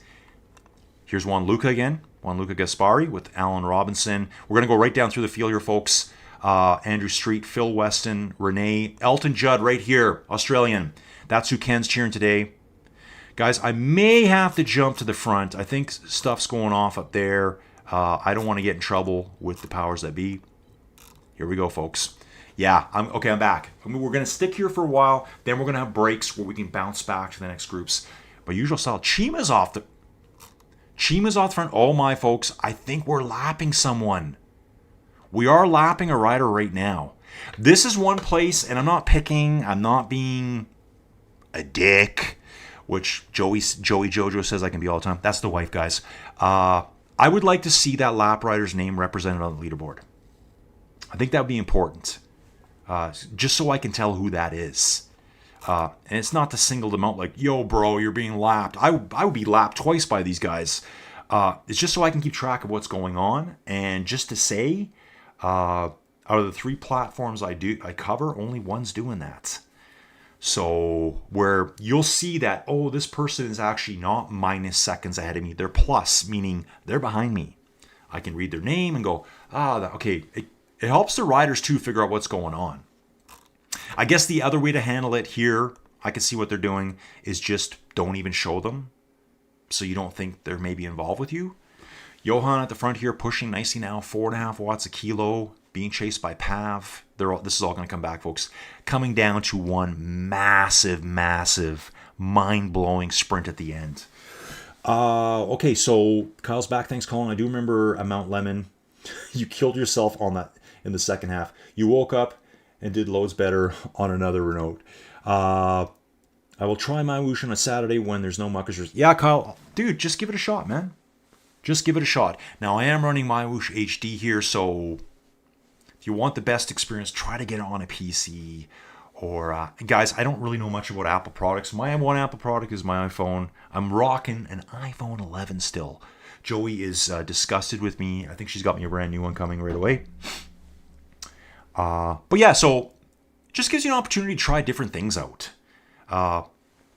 Here's Juanluca again. Juanluca Gaspari with Alan Robinson. We're going to go right down through the field here, folks. Andrew Street, Phil Weston, Renee, Elton Judd right here, Australian. That's who Ken's cheering today. Guys, I may have to jump to the front. I think stuff's going off up there. I don't want to get in trouble with the powers that be. Here we go, folks. Yeah, I'm back. We're going to stick here for a while. Then we're going to have breaks where we can bounce back to the next groups. But usual style, Chima's off the front. Oh my, folks. I think we're lapping someone. We are lapping a rider right now. This is one place, and I'm not picking. I'm not being a dick, which Joey Jojo says I can be all the time. That's the wife, guys. I would like to see that lap rider's name represented on the leaderboard. I think that would be important, just so I can tell who that is. And it's not to single them out like, yo, bro, you're being lapped. I would be lapped twice by these guys. It's just so I can keep track of what's going on. And just to say, out of the 3 platforms I cover, only one's doing that. So where you'll see that, oh, this person is actually not minus seconds ahead of me. They're plus, meaning they're behind me. I can read their name and go, okay. It helps the riders, too, figure out what's going on. I guess the other way to handle it here, I can see what they're doing, is just don't even show them so you don't think they're maybe involved with you. Johan at the front here pushing nicely now, 4.5 watts a kilo, being chased by Pav. This is all going to come back, folks. Coming down to one massive, mind-blowing sprint at the end. Okay, so Kyle's back. Thanks, Colin. I do remember at Mount Lemon, you killed yourself on that in the second half. You woke up and did loads better on another note. I will try MyWhoosh on a Saturday when there's no muckers. Yeah, Kyle, dude, just give it a shot, man. Just give it a shot. Now, I am running MyWhoosh HD here, so if you want the best experience, try to get it on a PC. Or, guys, I don't really know much about Apple products. My one Apple product is my iPhone. I'm rocking an iPhone 11 still. Joey is disgusted with me. I think she's got me a brand new one coming right away. But yeah, so just gives you an opportunity to try different things out. I'll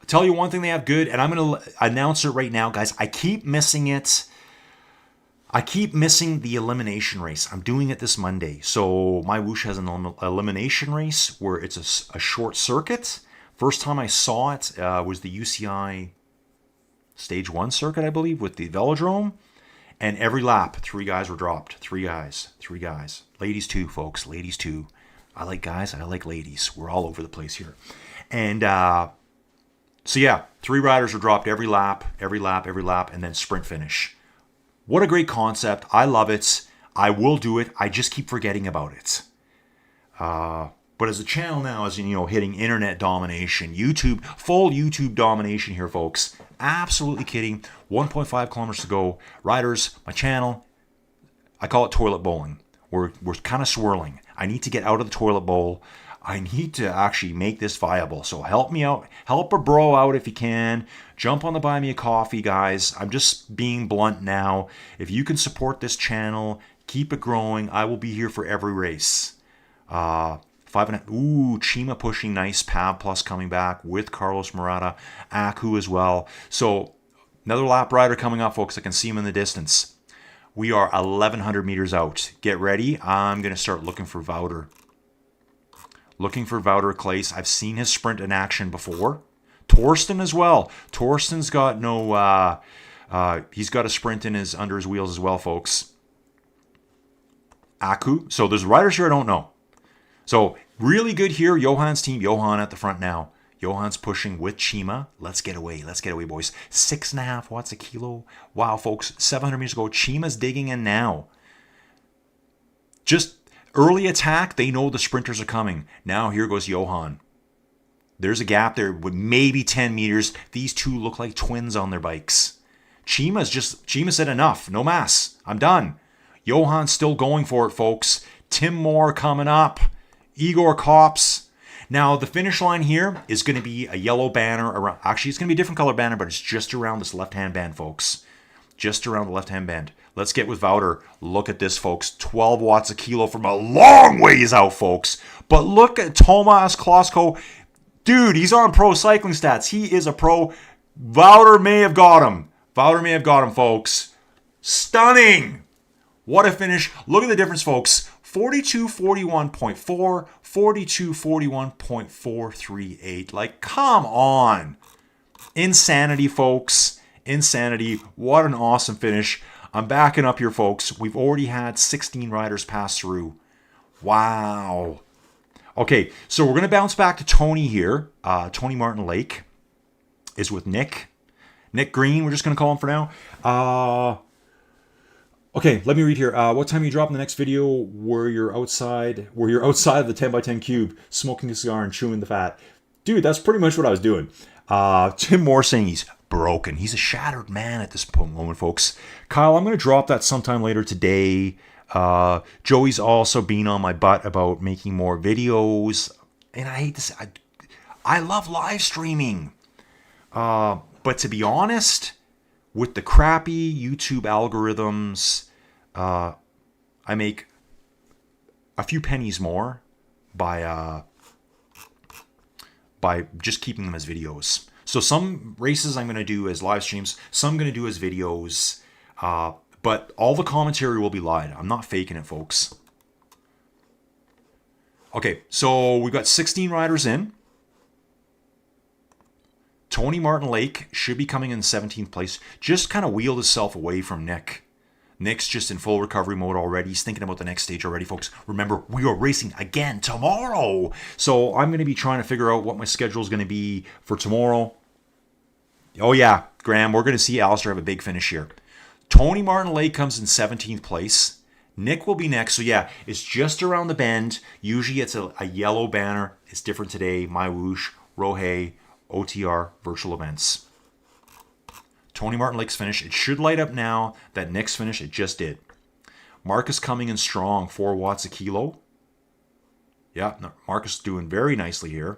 tell you one thing they have good, and I'm going to announce it right now, guys. I keep missing it. I keep missing the elimination race. I'm doing it this Monday. So MyWhoosh has an elimination race where it's a short circuit. First time I saw it was the UCI Stage 1 circuit, I believe, with the velodrome. And every lap, 3 guys were dropped. 3 guys. Ladies too, folks. Ladies too. I like guys. I like ladies. We're all over the place here. And so yeah, 3 riders were dropped every lap, and then sprint finish. What a great concept. I love it. I will do it. I just keep forgetting about it. But as a channel now is, hitting internet domination, YouTube, full YouTube domination here, folks. Absolutely kidding. 1.5 kilometers to go. Riders, my channel, I call it toilet bowling. We're kind of swirling. I need to get out of the toilet bowl. I need to actually make this viable. So help me out. Help a bro out if you can. Jump on the Buy Me a Coffee, guys. I'm just being blunt now. If you can support this channel, keep it growing. I will be here for every race. 5.5. Ooh, Chima pushing nice. Pav Plus coming back with Carlos Murata. Aku as well. So another lap rider coming up, folks. I can see him in the distance. We are 1,100 meters out. Get ready. I'm going to start looking for Wouter. Looking for Wouter Claes. I've seen his sprint in action before. Torsten as well. Torsten's got no... he's got a sprint under his wheels as well, folks. Aku. So there's riders here I don't know. So really good here. Johan's team. Johan at the front now. Johann's pushing with Chima. Let's get away. Let's get away, boys. 6.5 watts a kilo. Wow, folks. 700 meters ago. Chima's digging in now. Just early attack. They know the sprinters are coming. Now here goes Johann. There's a gap there with maybe 10 meters. These two look like twins on their bikes. Chima said enough. No mass. I'm done. Johann's still going for it, folks. Tim Moore coming up. Igor Kops. Now, the finish line here is going to be a yellow banner around. Actually, it's going to be a different color banner, but it's just around this left-hand band, folks. Just around the left-hand band. Let's get with Wouter. Look at this, folks. 12 watts a kilo from a long ways out, folks. But look at Tomas Klosko. Dude, he's on pro cycling stats. He is a pro. Wouter may have got him. Wouter may have got him, folks. Stunning. What a finish. Look at the difference, folks. 42:41.4, 42:41.438. Like, come on. Insanity, folks. Insanity. What an awesome finish. I'm backing up here, folks. We've already had 16 riders pass through. Wow. Okay, so we're going to bounce back to Tony here. Tony Martin Lake is with Nick. Nick Green, we're just going to call him for now. Okay, let me read here. What time are you dropping the next video where you're outside of the 10x10 cube, smoking a cigar and chewing the fat? Dude, that's pretty much what I was doing. Tim Moore saying he's broken. He's a shattered man at this moment, folks. Kyle, I'm going to drop that sometime later today. Joey's also been on my butt about making more videos. And I hate this. I love live streaming. But to be honest, with the crappy YouTube algorithms, I make a few pennies more by just keeping them as videos. So some races I'm going to do as live streams, some I'm going to do as videos, but all the commentary will be live. I'm not faking it, folks. Okay, so we've got 16 riders in. Tony Martin Lake should be coming in 17th place. Just kind of wheeled himself away from Nick. Nick's just in full recovery mode already. He's thinking about the next stage already, folks. Remember, we are racing again tomorrow. So I'm going to be trying to figure out what my schedule is going to be for tomorrow. Oh yeah, Graham, we're going to see Alistair have a big finish here. Tony Martin Lake comes in 17th place. Nick will be next. So yeah, it's just around the bend. Usually it's a yellow banner. It's different today. MyWhoosh, Rohe, OTR, virtual events. Tony Martin Lake's finish. It should light up now. That Nick's finish, it just did. Marcus coming in strong, 4 watts a kilo. Yeah, Marcus doing very nicely here.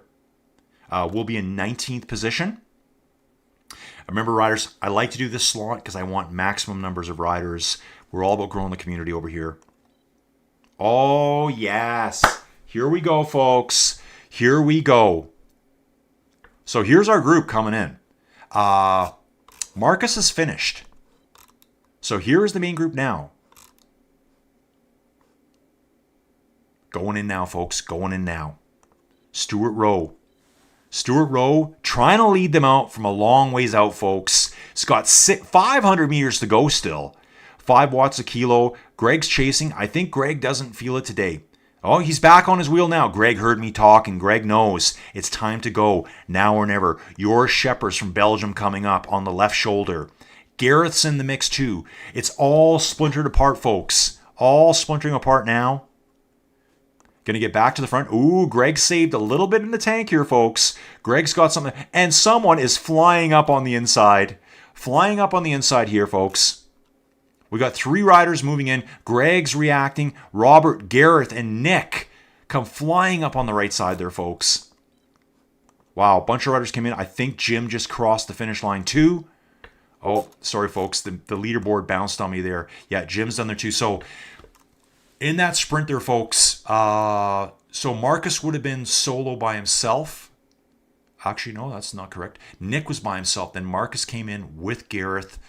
We'll be in 19th position. Remember, riders, I like to do this slot because I want maximum numbers of riders. We're all about growing the community over here. Oh, yes. Here we go, folks. Here we go. So here's our group coming in. Marcus is finished. So here is the main group now. Going in now, folks. Going in now. Stuart Rowe. Stuart Rowe trying to lead them out from a long ways out, folks. It's got 500 meters to go still. 5 watts a kilo. Greg's chasing. I think Greg doesn't feel it today. Oh, he's back on his wheel now. Greg heard me talk, and Greg knows it's time to go now or never. Your Shepherd's from Belgium coming up on the left shoulder. Gareth's in the mix too. It's all splintered apart, folks. All splintering apart now. Going to get back to the front. Ooh, Greg saved a little bit in the tank here, folks. Greg's got something. And someone is flying up on the inside. Flying up on the inside here, folks. We got 3 riders moving in. Greg's reacting. Robert, Gareth, and Nick come flying up on the right side there, folks. Wow, a bunch of riders came in. I think Jim just crossed the finish line too. Oh, sorry, folks. The leaderboard bounced on me there. Yeah, Jim's done there too. So in that sprint there, folks, so Marcus would have been solo by himself. Actually, no, that's not correct. Nick was by himself. Then Marcus came in with Gareth.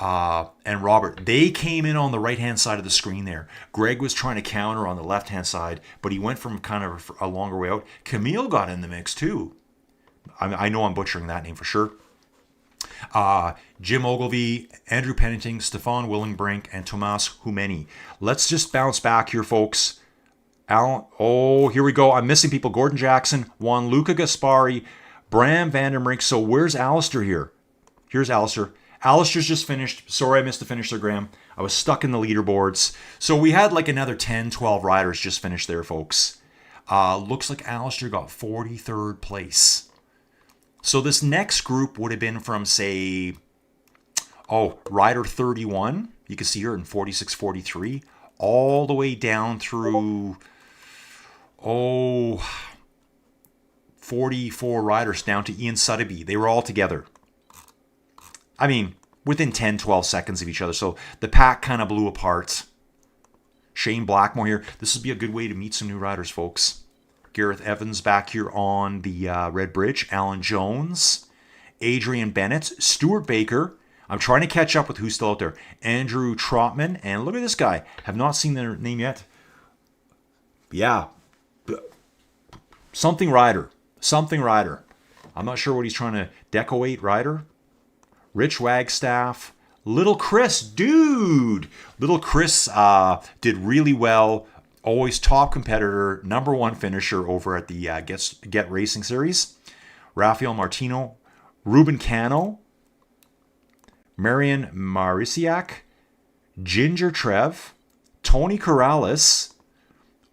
And Robert, they came in on the right-hand side of the screen there. Greg was trying to counter on the left-hand side, but he went from kind of a longer way out. Camille got in the mix too. I know I'm butchering that name for sure. Jim Ogilvie, Andrew Pennington, Stefan Willingbrink, and Tomas Humeni. Let's just bounce back here, folks. Alan, oh, here we go. I'm missing people. Gordon Jackson, Juan Luca Gaspari, Bram Vanderbrink. So where's Alistair here? Here's Alistair. Alistair's just finished. Sorry I missed the finish there, Graham. I was stuck in the leaderboards. So we had like another 10, 12 riders just finished there, folks. Looks like Alistair got 43rd place. So this next group would have been from, say, rider 31. You can see here in 46, 43. All the way down through, 44 riders down to Ian Sotheby. They were all together. I mean, within 10, 12 seconds of each other. So the pack kind of blew apart. Shane Blackmore here. This would be a good way to meet some new riders, folks. Gareth Evans back here on the Red Bridge. Alan Jones. Adrian Bennett. Stuart Baker. I'm trying to catch up with who's still out there. Andrew Trotman. And look at this guy. Have not seen their name yet. Yeah. Something Rider. Something Rider. I'm not sure what he's trying to decoate Rider. Rich Wagstaff. Little Chris. Dude. Little Chris did really well. Always top competitor. #1 finisher over at the Get Racing Series. Rafael Martino. Ruben Cano. Marian Marisiak. Ginger Trev. Tony Corrales.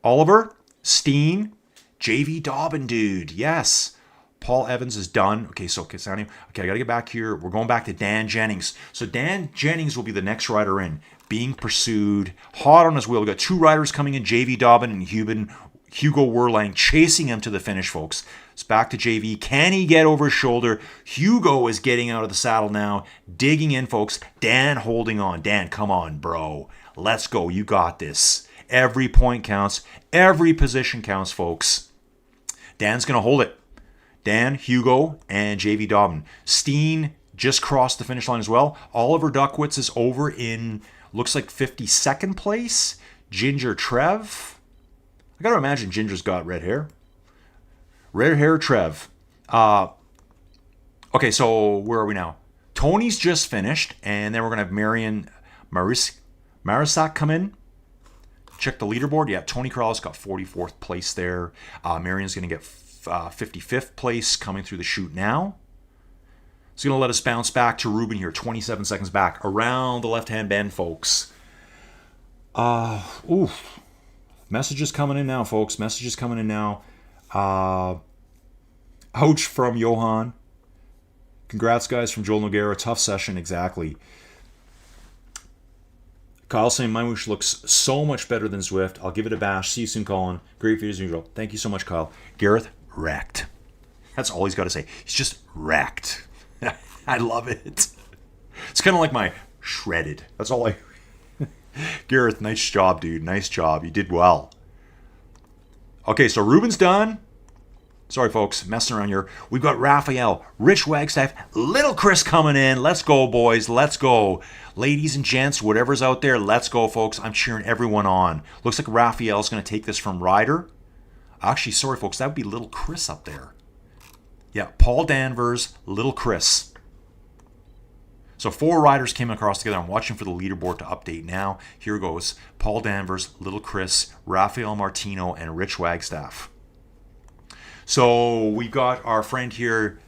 Oliver. Steen. JV Dobbin, dude. Yes. Paul Evans is done. Okay, so Cassani. Okay, I got to get back here. We're going back to Dan Jennings. So Dan Jennings will be the next rider in. Being pursued. Hot on his wheel. We got 2 riders coming in. JV Dobbin and Hugo Werlang chasing him to the finish, folks. It's back to JV. Can he get over his shoulder? Hugo is getting out of the saddle now. Digging in, folks. Dan holding on. Dan, come on, bro. Let's go. You got this. Every point counts. Every position counts, folks. Dan's going to hold it. Dan, Hugo, and JV Dobbin. Steen just crossed the finish line as well. Oliver Duckwitz is over in, looks like 52nd place. Ginger Trev. I got to imagine Ginger's got red hair. Red hair Trev. Okay, so where are we now? Tony's just finished, and then we're going to have Marian Marisak come in. Check the leaderboard. Yeah, Tony Corrales got 44th place there. Marian's going to get 55th place coming through the chute now. It's going to let us bounce back to Ruben here. 27 seconds back. Around the left-hand bend, folks. Messages coming in now, folks. Messages coming in now. Ouch from Johan. Congrats, guys, from Joel Noguera. Tough session, exactly. Kyle saying, MyWhoosh looks so much better than Zwift. I'll give it a bash. See you soon, Colin. Great videos as usual. Thank you so much, Kyle. Gareth, wrecked. That's all he's got to say. He's just wrecked. I love it. It's kind of like my shredded. That's all I... Gareth, nice job, dude. Nice job. You did well. Okay, so Ruben's done. Sorry, folks. Messing around here. We've got Raphael, Rich Wagstaff, Little Chris coming in. Let's go, boys. Let's go. Ladies and gents, whatever's out there, let's go, folks. I'm cheering everyone on. Looks like Raphael's going to take this from Ryder. Actually, sorry, folks. That would be Little Chris up there. Yeah, Paul Danvers, Little Chris. So 4 riders came across together. I'm watching for the leaderboard to update now. Here goes. Paul Danvers, Little Chris, Rafael Martino, and Rich Wagstaff. So we got our friend here,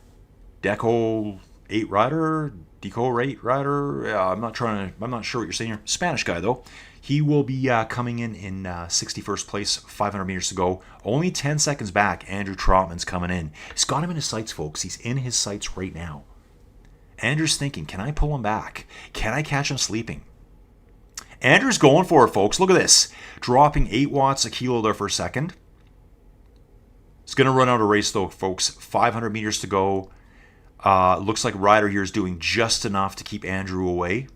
Deco 8 rider, Deco 8 rider. I'm not sure what you're saying here. Spanish guy though. He will be coming in 61st place, 500 meters to go. Only 10 seconds back. Andrew Trotman's coming in. He's got him in his sights, folks. He's in his sights right now. Andrew's thinking, can I pull him back? Can I catch him sleeping? Andrew's going for it, folks. Look at this. Dropping 8 watts a kilo there for a second. He's going to run out of race, though, folks. 500 meters to go. Looks like Ryder here is doing just enough to keep Andrew away.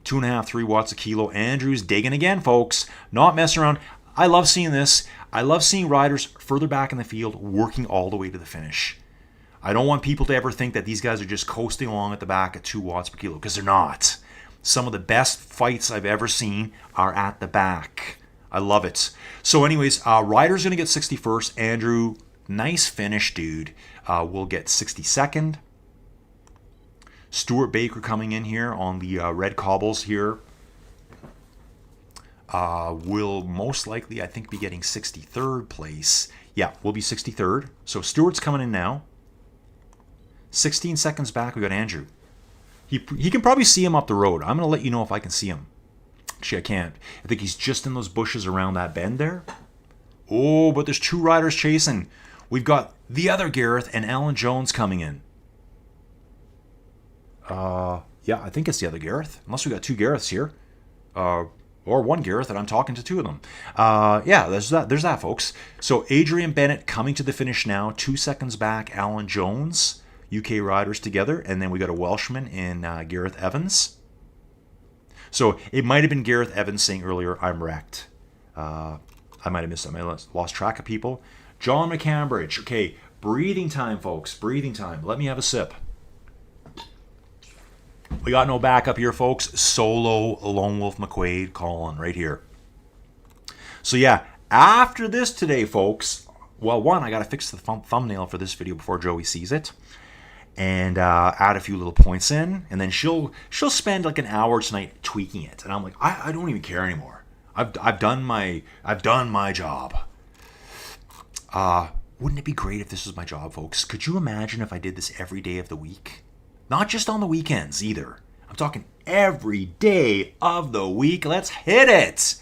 2.5, 3 watts a kilo. Andrew's digging again, folks. Not messing around. I love seeing this. I love seeing riders further back in the field working all the way to the finish. I don't want people to ever think that these guys are just coasting along at the back at 2 watts per kilo, because they're not. Some of the best fights I've ever seen are at the back. I love it. So anyways, Ryder's going to get 61st. Andrew, nice finish, dude. Will get 62nd. Stuart Baker coming in here on the red cobbles here. Will most likely, I think, be getting 63rd place. Yeah, we'll be 63rd. So Stuart's coming in now. 16 seconds back, we got Andrew. He can probably see him up the road. I'm going to let you know if I can see him. Actually, I can't. I think he's just in those bushes around that bend there. Oh, but there's 2 riders chasing. We've got the other Gareth and Alan Jones coming in. Yeah, I think it's the other Gareth. Unless we got 2 Gareths here. Or 1 Gareth, and I'm talking to 2 of them. Yeah, there's that, folks. So Adrian Bennett coming to the finish now. 2 seconds back, Alan Jones. UK riders together. And then we got a Welshman in Gareth Evans. So it might have been Gareth Evans saying earlier, I'm wrecked. I might have missed him. I lost track of people. John McCambridge. Okay, breathing time, folks. Breathing time. Let me have a sip. We got no backup here, folks. Solo Lone Wolf McQuaid calling right here. So yeah, after this today, folks, well, one, I got to fix the thumbnail for this video before Joey sees it. And add a few little points in, and then she'll spend like an hour tonight tweaking it, and I'm like, I don't even care anymore. I've done my job. Wouldn't it be great if this was my job, folks? Could you imagine if I did this every day of the week? Not just on the weekends either. I'm talking every day of the week. Let's hit it.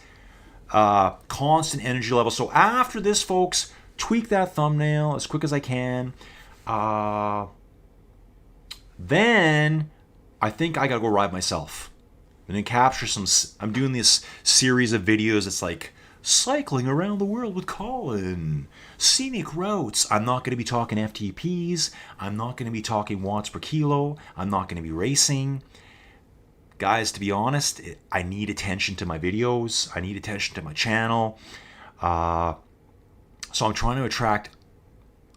Constant energy level. So after this, folks, tweak that thumbnail as quick as I can. Then I think I gotta go ride myself. And then capture some. I'm doing this series of videos. It's like cycling around the world with Colin, scenic routes. I'm not gonna be talking FTPs. I'm not gonna be talking watts per kilo. I'm not gonna be racing. Guys, to be honest, I need attention to my videos. I need attention to my channel. So I'm trying to attract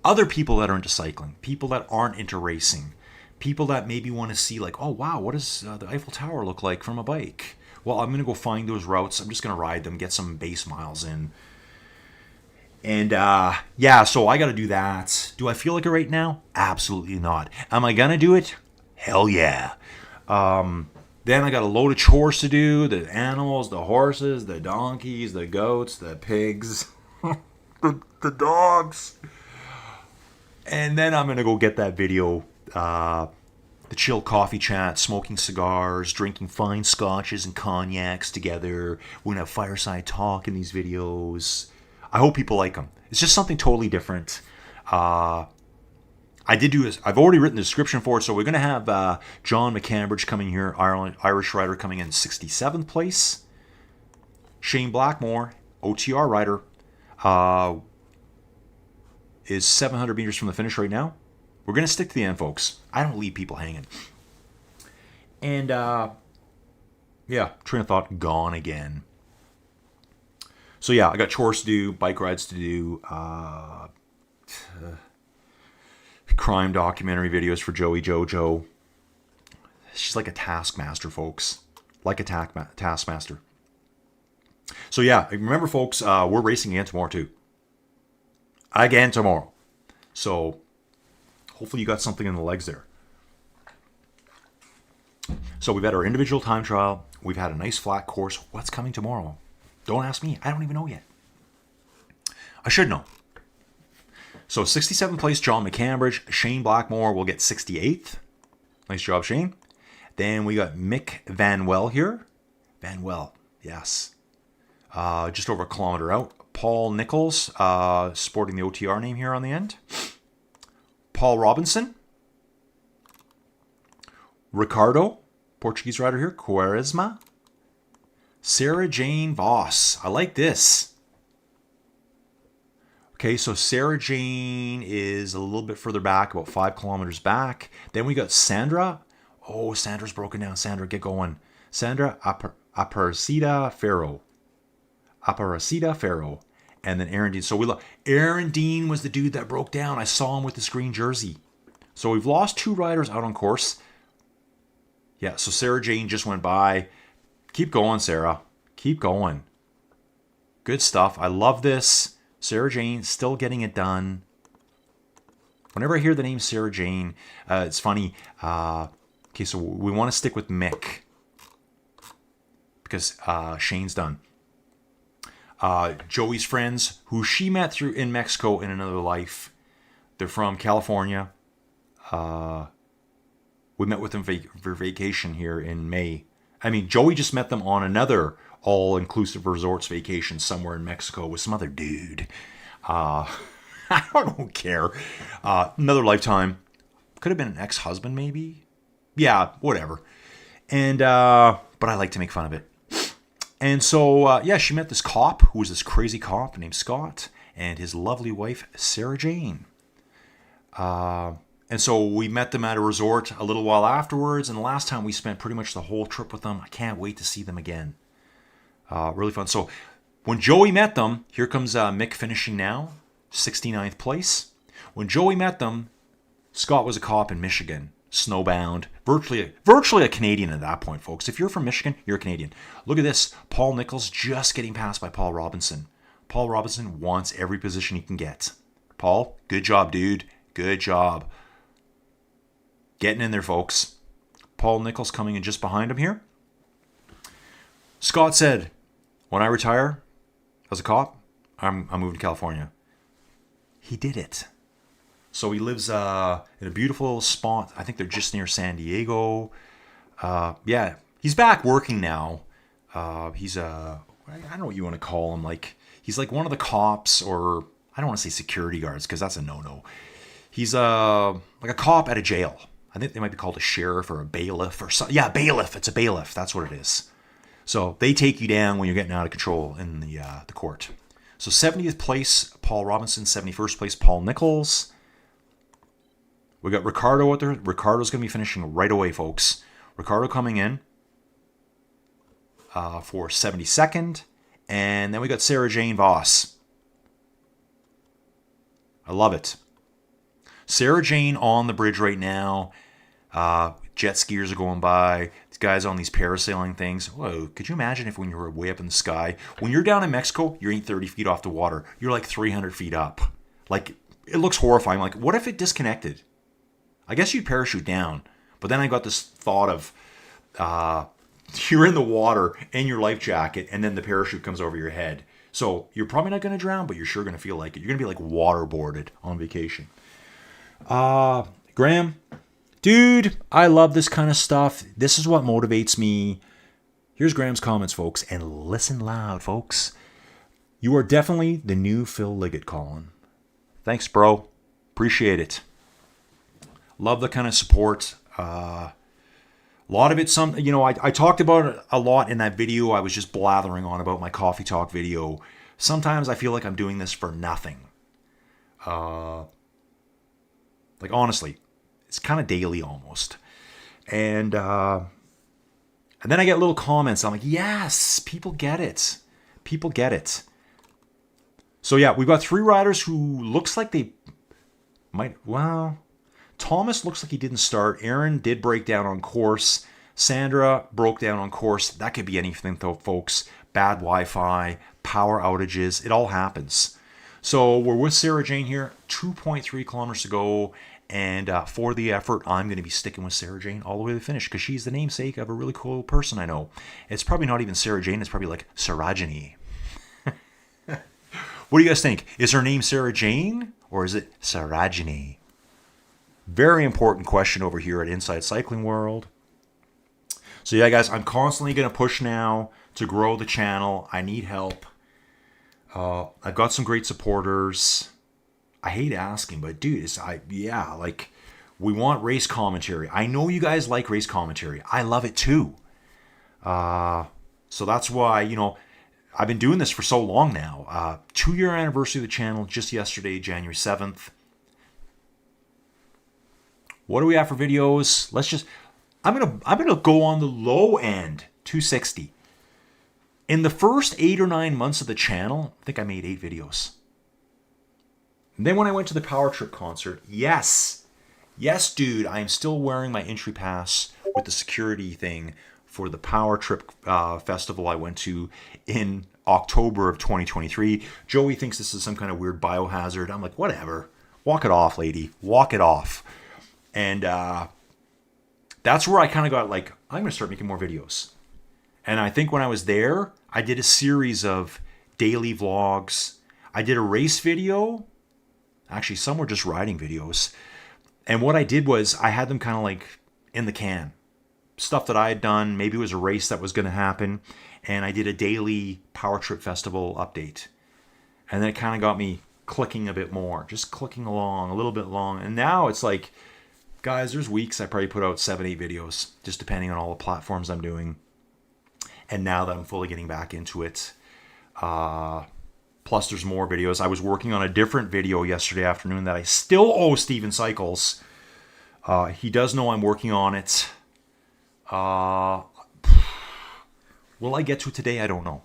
other people that are into cycling, people that aren't into racing. People that maybe want to see like, oh, wow, what does the Eiffel Tower look like from a bike? Well, I'm going to go find those routes. I'm just going to ride them, get some base miles in. And yeah, so I got to do that. Do I feel like it right now? Absolutely not. Am I going to do it? Hell yeah. Then I got a load of chores to do. The animals, the horses, the donkeys, the goats, the pigs, the dogs. And then I'm going to go get that video. The chill coffee chat, smoking cigars, drinking fine scotches and cognacs together. We're gonna have fireside talk in these videos. I hope people like them. It's just something totally different. I've already written the description for it, so we're gonna have John McCambridge coming here, Irish rider coming in 67th place. Shane Blackmore, OTR rider, is 700 meters from the finish right now. We're going to stick to the end, folks. I don't leave people hanging. And, yeah, train of thought gone again. So, yeah, I got chores to do, bike rides to do, crime documentary videos for Joey Jojo. She's like a taskmaster, folks. Like a taskmaster. So, yeah, remember, folks, we're racing again tomorrow, too. Again tomorrow. So hopefully you got something in the legs there. So we've had our individual time trial. We've had a nice flat course. What's coming tomorrow? Don't ask me. I don't even know yet. I should know. So 67th place, John McCambridge. Shane Blackmore will get 68th. Nice job, Shane. Then we got Mick Van Well here. Van Well, yes. Just over a kilometer out. Paul Nichols, sporting the OTR name here on the end. Paul Robinson. Ricardo, Portuguese rider here. Quaresma. Sarah Jane Voss. I like this. Okay, so Sarah Jane is a little bit further back, about 5 kilometers back. Then we got Sandra. Oh, Sandra's broken down. Sandra, get going. Sandra Aparecida Ferro. And then Aaron Dean. So Aaron Dean was the dude that broke down. I saw him with this green jersey. So we've lost 2 riders out on course. Yeah, so Sarah Jane just went by. Keep going, Sarah. Keep going. Good stuff. I love this. Sarah Jane still getting it done. Whenever I hear the name Sarah Jane, it's funny. Okay, so we want to stick with Mick because Shane's done. Joey's friends, who she met in Mexico in another life. They're from California. We met with them for vacation here in May. I mean, Joey just met them on another all-inclusive resorts vacation somewhere in Mexico with some other dude. I don't care. Another lifetime. Could have been an ex-husband, maybe. Yeah, whatever. And but I like to make fun of it. And so, she met this cop who was this crazy cop named Scott and his lovely wife, Sarah Jane. And so we met them at a resort a little while afterwards. And the last time we spent pretty much the whole trip with them. I can't wait to see them again. Really fun. So when Joey met them, here comes Mick finishing now, 69th place. When Joey met them, Scott was a cop in Michigan. Snowbound, virtually a Canadian at that point, folks. If you're from Michigan, you're a Canadian. Look at this. Paul Nichols just getting passed by Paul Robinson. Paul Robinson wants every position he can get. Paul, good job, dude. Good job. Getting in there, folks. Paul Nichols coming in just behind him here. Scott said, when I retire as a cop, I'm moving to California. He did it. So he lives in a beautiful spot. I think they're just near San Diego. He's back working now. He's I don't know what you want to call him. Like he's like one of the cops, or I don't want to say security guards because that's a no-no. He's like a cop at a jail. I think they might be called a sheriff or a bailiff or something. Yeah, bailiff. It's a bailiff. That's what it is. So they take you down when you're getting out of control in the court. So 70th place, Paul Robinson. 71st place, Paul Nichols. We got Ricardo out there. Ricardo's going to be finishing right away, folks. Ricardo coming in for 72nd. And then we got Sarah Jane Voss. I love it. Sarah Jane on the bridge right now. Jet skiers are going by. These guys on these parasailing things. Whoa, could you imagine if when you were way up in the sky? When you're down in Mexico, you ain't 30 feet off the water. You're like 300 feet up. Like, it looks horrifying. Like, what if it disconnected? I guess you'd parachute down. But then I got this thought of you're in the water in your life jacket and then the parachute comes over your head. So you're probably not going to drown, but you're sure going to feel like it. You're going to be like waterboarded on vacation. Graham, dude, I love this kind of stuff. This is what motivates me. Here's Graham's comments, folks. And listen loud, folks. You are definitely the new Phil Liggett, Colin. Thanks, bro. Appreciate it. Love the kind of support. A lot of it, I talked about it a lot in that video. I was just blathering on about my coffee talk video. Sometimes I feel like I'm doing this for nothing. Like, honestly, it's kind of daily almost. And then I get little comments. I'm like, yes, people get it. People get it. So yeah, we've got 3 riders who looks like they might, Thomas looks like he didn't start. Aaron did break down on course. Sandra broke down on course. That could be anything though, folks. Bad Wi-Fi, power outages. It all happens. So we're with Sarah Jane here. 2.3 kilometers to go. And for the effort, I'm going to be sticking with Sarah Jane all the way to the finish because she's the namesake of a really cool person I know. It's probably not even Sarah Jane. It's probably like Sarajini. What do you guys think? Is her name Sarah Jane or is it Sarajini? Very important question over here at Inside Cycling World. So yeah, guys, I'm constantly going to push now to grow the channel. I need help. I've got some great supporters. I hate asking, but dude, we want race commentary. I know you guys like race commentary. I love it too. So that's why, I've been doing this for so long now. 2-year anniversary of the channel just yesterday, January 7th. What do we have for videos? I'm gonna go on the low end, 260. In the first 8 or 9 months of the channel, I think I made 8 videos. And then when I went to the Power Trip concert, yes, dude, I am still wearing my entry pass with the security thing for the Power Trip festival I went to in October of 2023. Joey thinks this is some kind of weird biohazard. I'm like, whatever. Walk it off, lady. Walk it off. And that's where I kind of got like, I'm going to start making more videos. And I think when I was there, I did a series of daily vlogs. I did a race video. Actually, some were just riding videos. And what I did was I had them kind of like in the can. Stuff that I had done, maybe it was a race that was going to happen, and I did a daily Power Trip Festival update. And then it kind of got me clicking a bit more, just clicking along a little bit long. And now it's like, guys, there's weeks I probably put out 7-8 videos, just depending on all the platforms I'm doing. And now that I'm fully getting back into it, plus there's more videos. I was working on a different video yesterday afternoon that I still owe Steven Cycles. He does know I'm working on it. Will I get to it today? I don't know.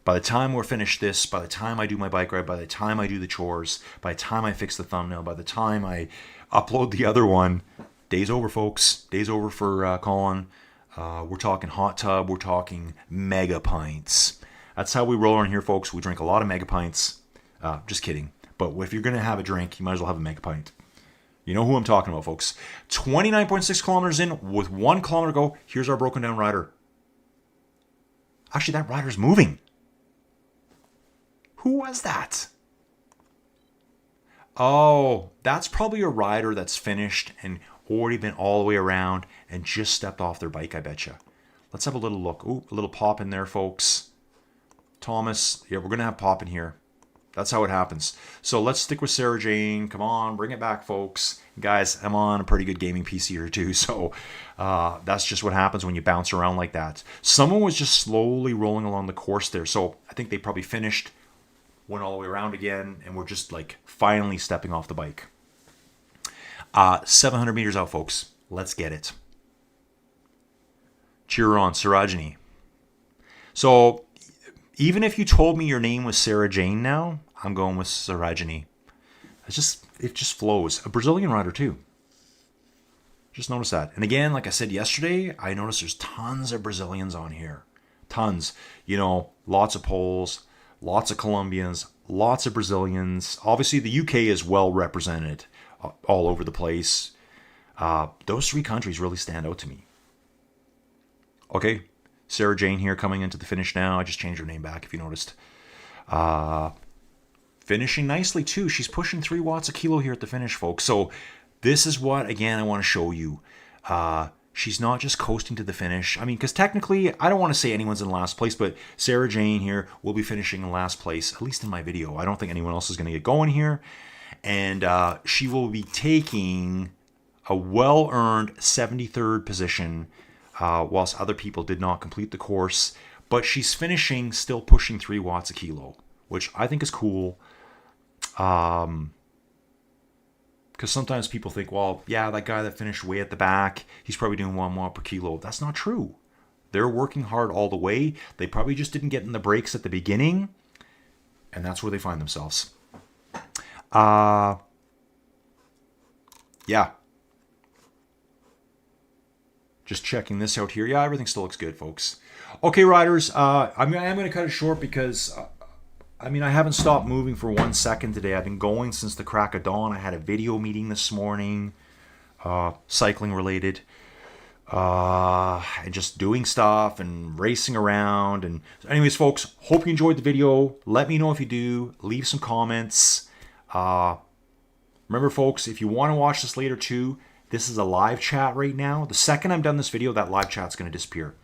By the time we're finished this, by the time I do my bike ride, by the time I do the chores, by the time I fix the thumbnail, by the time I upload the other one, day's over, folks. Day's over for Colin. We're talking hot tub. We're talking mega pints. That's how we roll on here, folks. We drink a lot of mega pints. Just kidding. But if you're going to have a drink, you might as well have a mega pint. You know who I'm talking about, folks. 29.6 kilometers in with 1 kilometer to go. Here's our broken down rider. Actually, that rider's moving. Who was that? Oh, that's probably a rider that's finished and already been all the way around and just stepped off their bike, I betcha. Let's have a little look. Ooh, a little pop in there, folks. Thomas, yeah, we're going to have pop in here. That's how it happens. So let's stick with Sarah Jane. Come on, bring it back, folks. Guys, I'm on a pretty good gaming PC here too, so that's just what happens when you bounce around like that. Someone was just slowly rolling along the course there, so I think they probably finished, went all the way around again, and we're just like finally stepping off the bike. 700 meters out, folks. Let's get it. Cheer on, Sarajini. So even if you told me your name was Sarah Jane now, I'm going with Sarajini. It just flows. A Brazilian rider too. Just notice that. And again, like I said yesterday, I noticed there's tons of Brazilians on here. Tons. You know, lots of Poles, lots of Colombians, lots of Brazilians. Obviously, the UK is well represented all over the place. Those 3 countries really stand out to me. Okay, Sarah Jane here coming into the finish now. I just changed her name back if you noticed. Finishing nicely too. She's pushing 3 watts a kilo here at the finish, folks. So this is what, again, I want to show you. She's not just coasting to the finish. I mean, because technically, I don't want to say anyone's in last place, but Sarah Jane here will be finishing in last place, at least in my video. I don't think anyone else is going to get going here. And she will be taking a well-earned 73rd position, whilst other people did not complete the course. But she's finishing still pushing 3 watts a kilo, which I think is cool. Because sometimes people think, well, yeah, that guy that finished way at the back, he's probably doing 1 watt per kilo. That's not true. They're working hard all the way. They probably just didn't get in the brakes at the beginning, and that's where they find themselves. Yeah. Just checking this out here. Yeah, everything still looks good, folks. Okay, riders, I'm going to cut it short because I haven't stopped moving for 1 second today. I've been going since the crack of dawn. I had a video meeting this morning, cycling related, and just doing stuff and racing around. And anyways, folks, hope you enjoyed the video. Let me know if you do. Leave some comments. Remember, folks, if you want to watch this later too, this is a live chat right now. The second I'm done this video, that live chat's going to disappear.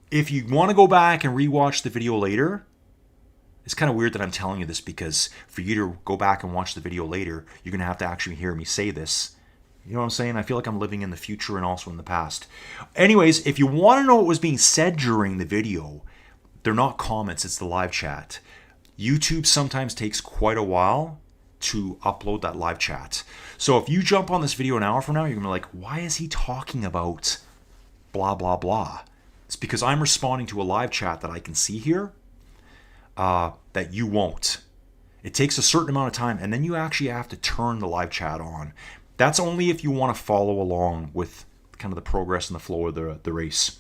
If you want to go back and rewatch the video later, it's kind of weird that I'm telling you this because for you to go back and watch the video later, you're going to have to actually hear me say this. You know what I'm saying? I feel like I'm living in the future and also in the past. Anyways, if you want to know what was being said during the video, they're not comments, it's the live chat. YouTube sometimes takes quite a while to upload that live chat. So if you jump on this video an hour from now, you're going to be like, why is he talking about blah, blah, blah? It's because I'm responding to a live chat that I can see here. That you won't. It takes a certain amount of time, and then you actually have to turn the live chat on. That's only if you want to follow along with kind of the progress and the flow of the race.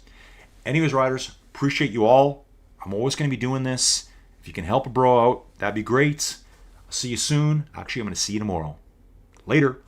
Anyways, riders, appreciate you all. I'm always going to be doing this. If you can help a bro out, that'd be great. I'll see you soon. Actually, I'm going to see you tomorrow. Later.